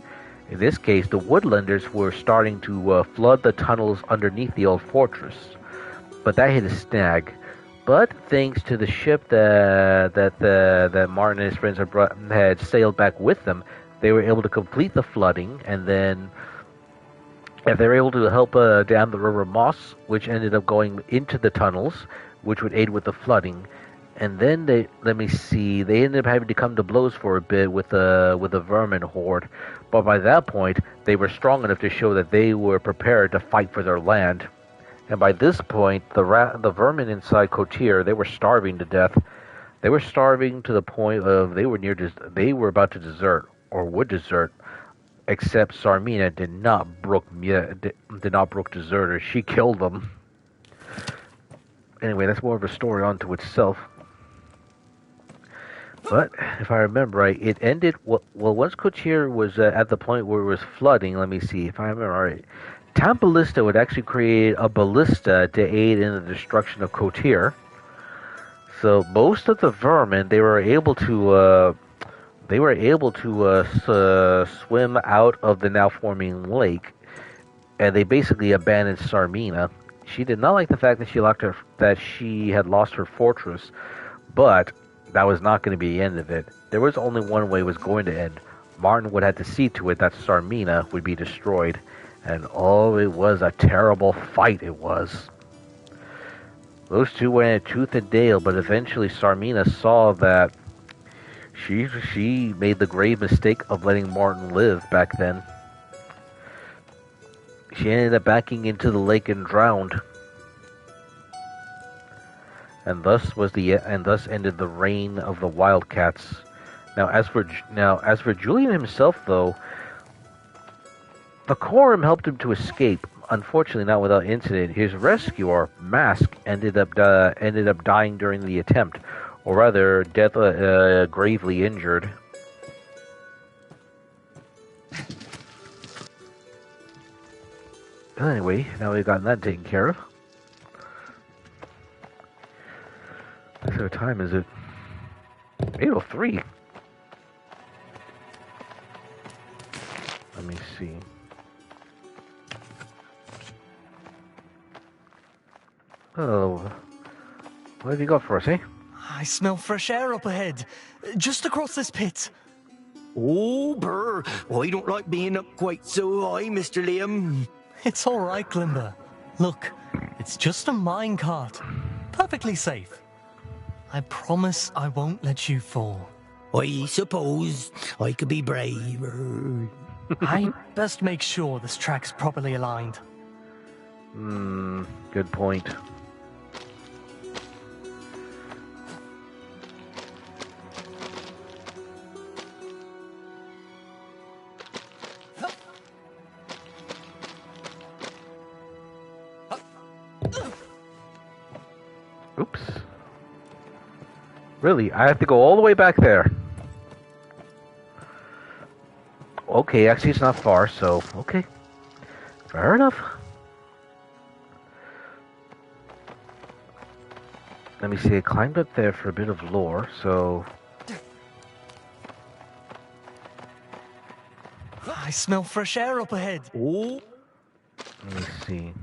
In this case, the woodlanders were starting to flood the tunnels underneath the old fortress. But that hit a snag. But thanks to the ship that Martin and his friends had sailed back with them, they were able to complete the flooding, and then they were able to help dam the river Moss, which ended up going into the tunnels, which would aid with the flooding. And then they ended up having to come to blows for a bit with a vermin horde, but by that point they were strong enough to show that they were prepared to fight for their land. And by this point, the vermin inside Cotir, they were starving to death. They were starving to the point of they were about to desert or would desert, except Sarmina did not brook deserters. She killed them. Anyway, that's more of a story unto itself. But if I remember right, it ended once Cotir was at the point where it was flooding. Let me see if I remember right. Tampalista would actually create a ballista to aid in the destruction of Cotir. So most of the vermin they were able to swim out of the now forming lake, and they basically abandoned Sarmina. She did not like the fact that she had lost her fortress, but that was not going to be the end of it. There was only one way it was going to end. Martin would have to see to it that Sarmina would be destroyed. And oh, it was a terrible fight it was. Those two went at tooth and nail, but eventually Sarmina saw that she made the grave mistake of letting Martin live back then. She ended up backing into the lake and drowned. And thus ended the reign of the Wildcats. Now as for Julian himself, though, the quorum helped him to escape. Unfortunately, not without incident. His rescuer, Mask, ended up dying during the attempt, or rather, gravely injured. Anyway, now we've gotten that taken care of. What time is it? 8:03. Let me see. Oh, what have you got for us, eh? I smell fresh air up ahead, just across this pit. Oh, brr, I don't like being up quite so high, Mr. Liam. It's all right, Glimmer. Look, it's just a minecart. Perfectly safe. I promise I won't let you fall. I suppose I could be braver. I best make sure this track's properly aligned. Good point. Oops. Really? I have to go all the way back there. Okay, actually it's not far, so okay. Fair enough. Let me see, I climbed up there for a bit of lore, so... I smell fresh air up ahead. Oh. Let me see.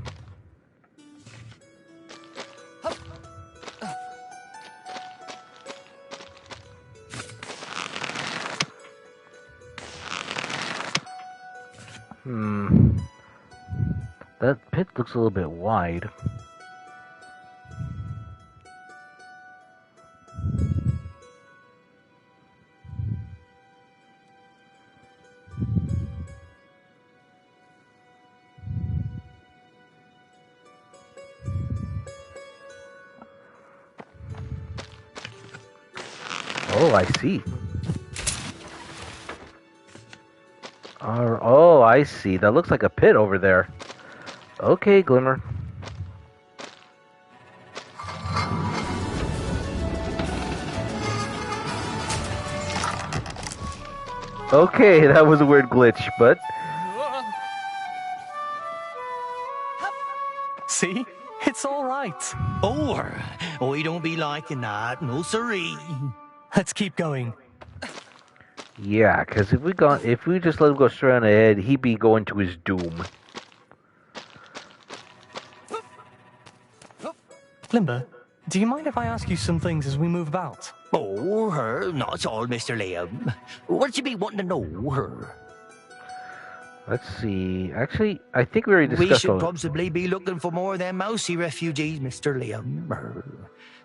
That pit looks a little bit wide. Oh, I see. Oh, I see. That looks like a pit over there. Okay, Glimmer. Okay, that was a weird glitch, but... See? It's all right. Or, I don't be liking that, no siree. Let's keep going. Yeah, because if we just let him go straight on ahead, he'd be going to his doom. Limber, do you mind if I ask you some things as we move about? Oh, not at all, Mr. Liam. What you be wanting to know, her? Let's see. Actually, I think we already We discussed should all that. possibly be looking for more of them mousy refugees, Mr. Liam.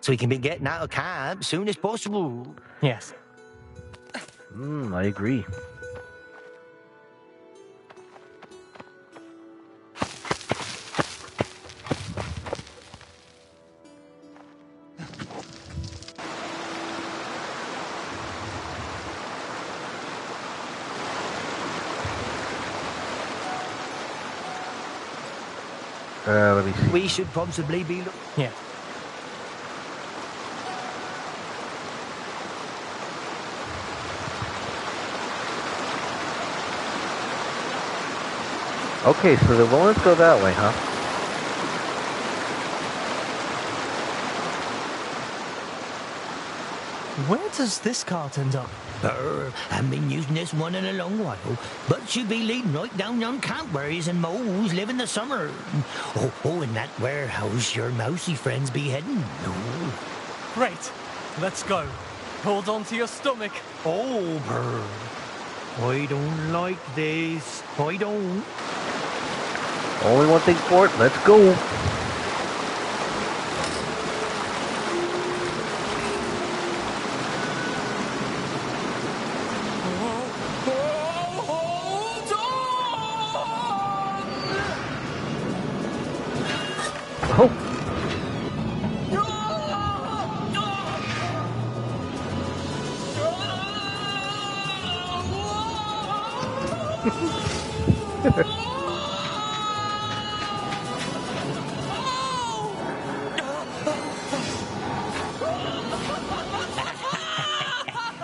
So we can be getting out of camp as soon as possible. Yes. I agree. Let me see. We should possibly be Yeah. Okay, so the Woollands go that way, huh? Where does this cart end up? I've been using this one in a long while, but should be leading right down on campberries and moles live in the summer. Oh, and that warehouse your mousy friends be heading. Oh. Great. Let's go. Hold on to your stomach. Oh, bird. I don't like this. I don't. Only one thing for it. Let's go. Oh.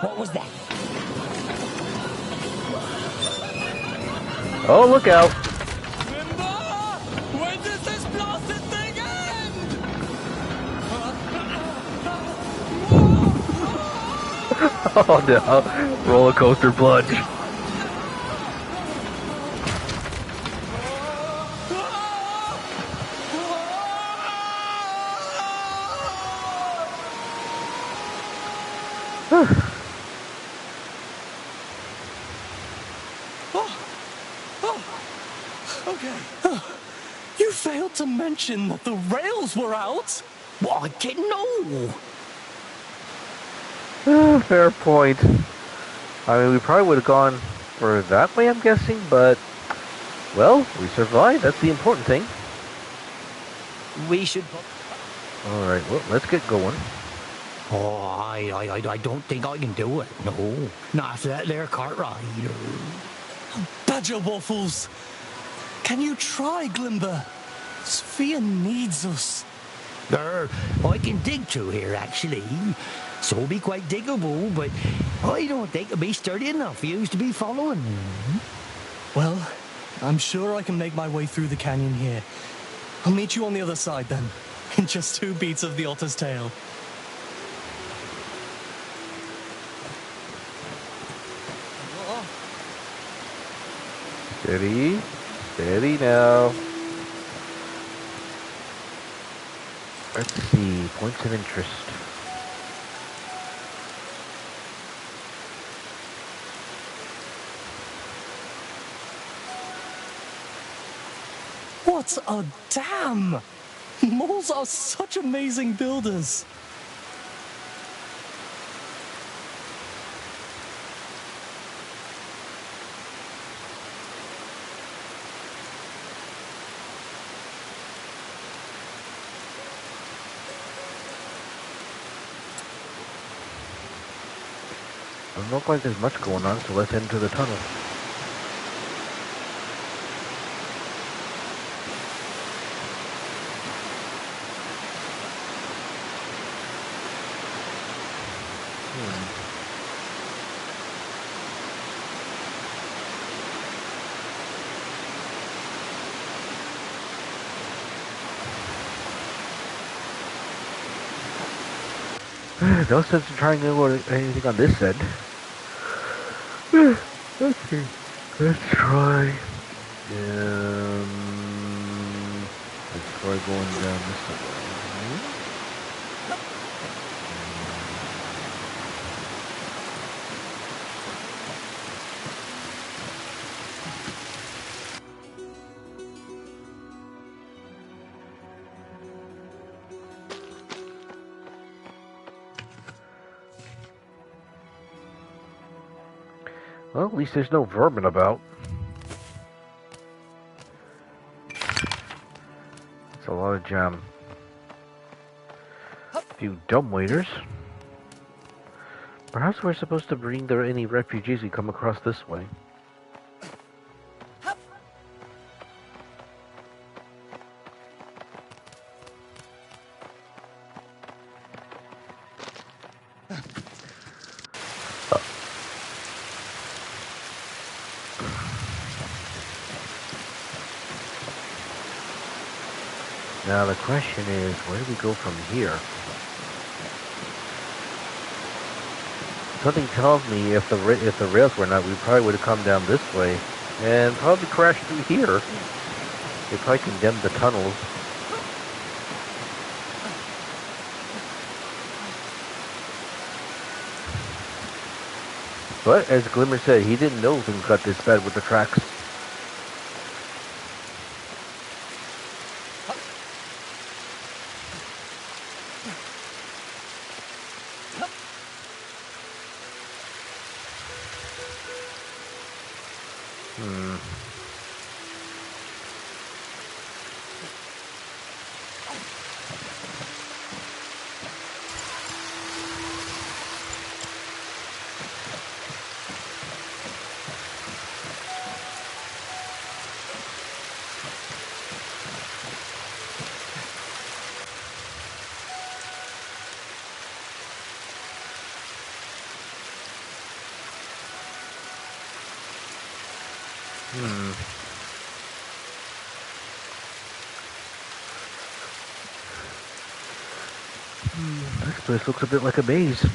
What was that? Oh, look out. When does this blasted thing end? Oh no. Roller coaster plunge. Okay. You failed to mention that the rails were out. What? I didn't know. Fair point. I mean, we probably would have gone for that way, I'm guessing, but, well, we survived. That's the important thing. We should. Alright, well, let's get going. Oh, I don't think I can do it. No, not after that there cart ride. Badger waffles. Can you try, Glimber? Sophia needs us. I can dig through here, actually. So it'll be quite diggable, but I don't think it'll be sturdy enough for you to be following. Well, I'm sure I can make my way through the canyon here. I'll meet you on the other side then, in just 2 beats of the otter's tail. Steady. Steady now. Let's see. Points of interest. What a dam! Moles are such amazing builders. Doesn't look like there's much going on, so let's enter the tunnel. No sense in trying to do anything on this end. Okay, let's try. Let's try going down this way. Well, at least there's no vermin about. It's a lot of jam. A few dumbwaiters. Perhaps we're supposed to bring there any refugees we come across this way. Now the question is, where do we go from here? Something tells me if the rails were not, we probably would have come down this way and probably crashed through here. They probably condemned the tunnels. But as Glimmer said, he didn't know things got this bad with the tracks. This place looks a bit like a maze.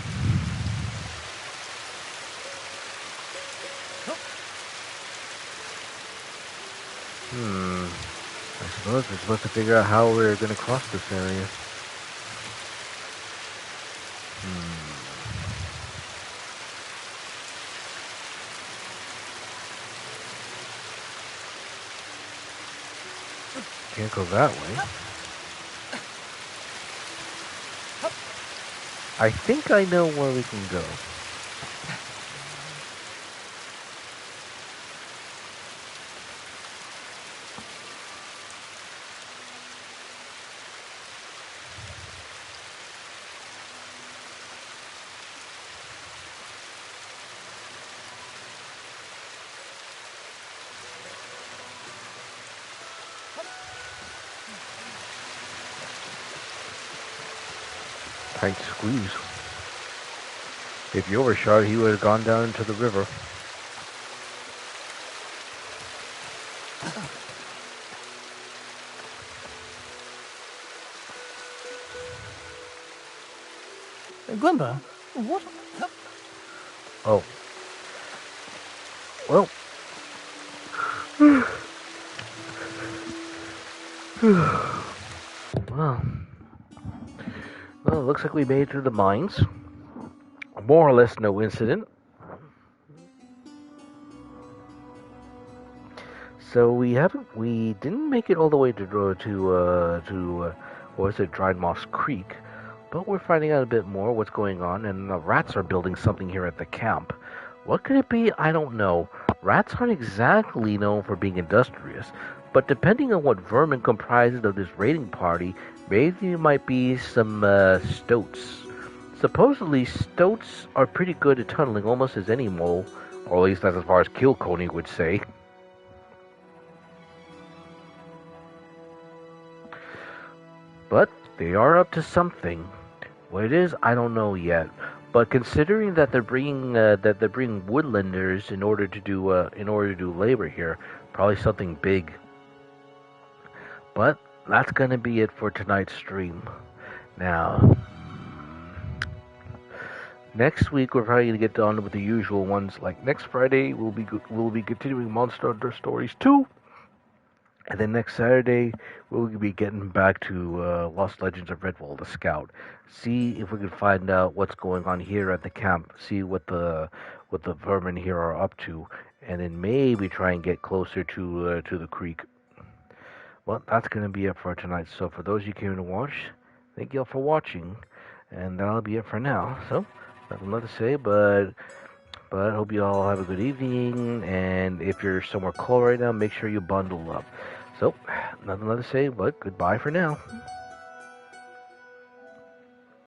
I suppose we're supposed to figure out how we're going to cross this area. Can't go that way. I think I know where we can go. Tight squeeze. If you overshot, he would have gone down into the river. Glimmer, what? Oh. Well. Well, it looks like we made it through the mines. More or less no incident. So we didn't make it all the way to what was it, Dried Moss Creek, but we're finding out a bit more what's going on, and the rats are building something here at the camp. What could it be? I don't know. Rats aren't exactly known for being industrious, but depending on what vermin comprises of this raiding party, maybe it might be some stoats. Supposedly, stoats are pretty good at tunneling almost as any mole, or at least that's as far as Kilconey would say. But they are up to something. What it is, I don't know yet. But considering that they're bringing woodlanders in order to do labor here, probably something big. But that's gonna be it for tonight's stream. Now, next week we're probably gonna get on with the usual ones. Like next Friday, we'll be continuing Monster Hunter Stories 2. And then next Saturday, we'll be getting back to Lost Legends of Redwall, the Scout. See if we can find out what's going on here at the camp. See what the vermin here are up to, and then maybe try and get closer to the creek. Well, that's going to be it for tonight. So for those you came to watch, thank you all for watching, and that'll be it for now. So nothing left to say, but But I hope you all have a good evening, and if you're somewhere cold right now, make sure you bundle up. So, nothing left to say but goodbye for now.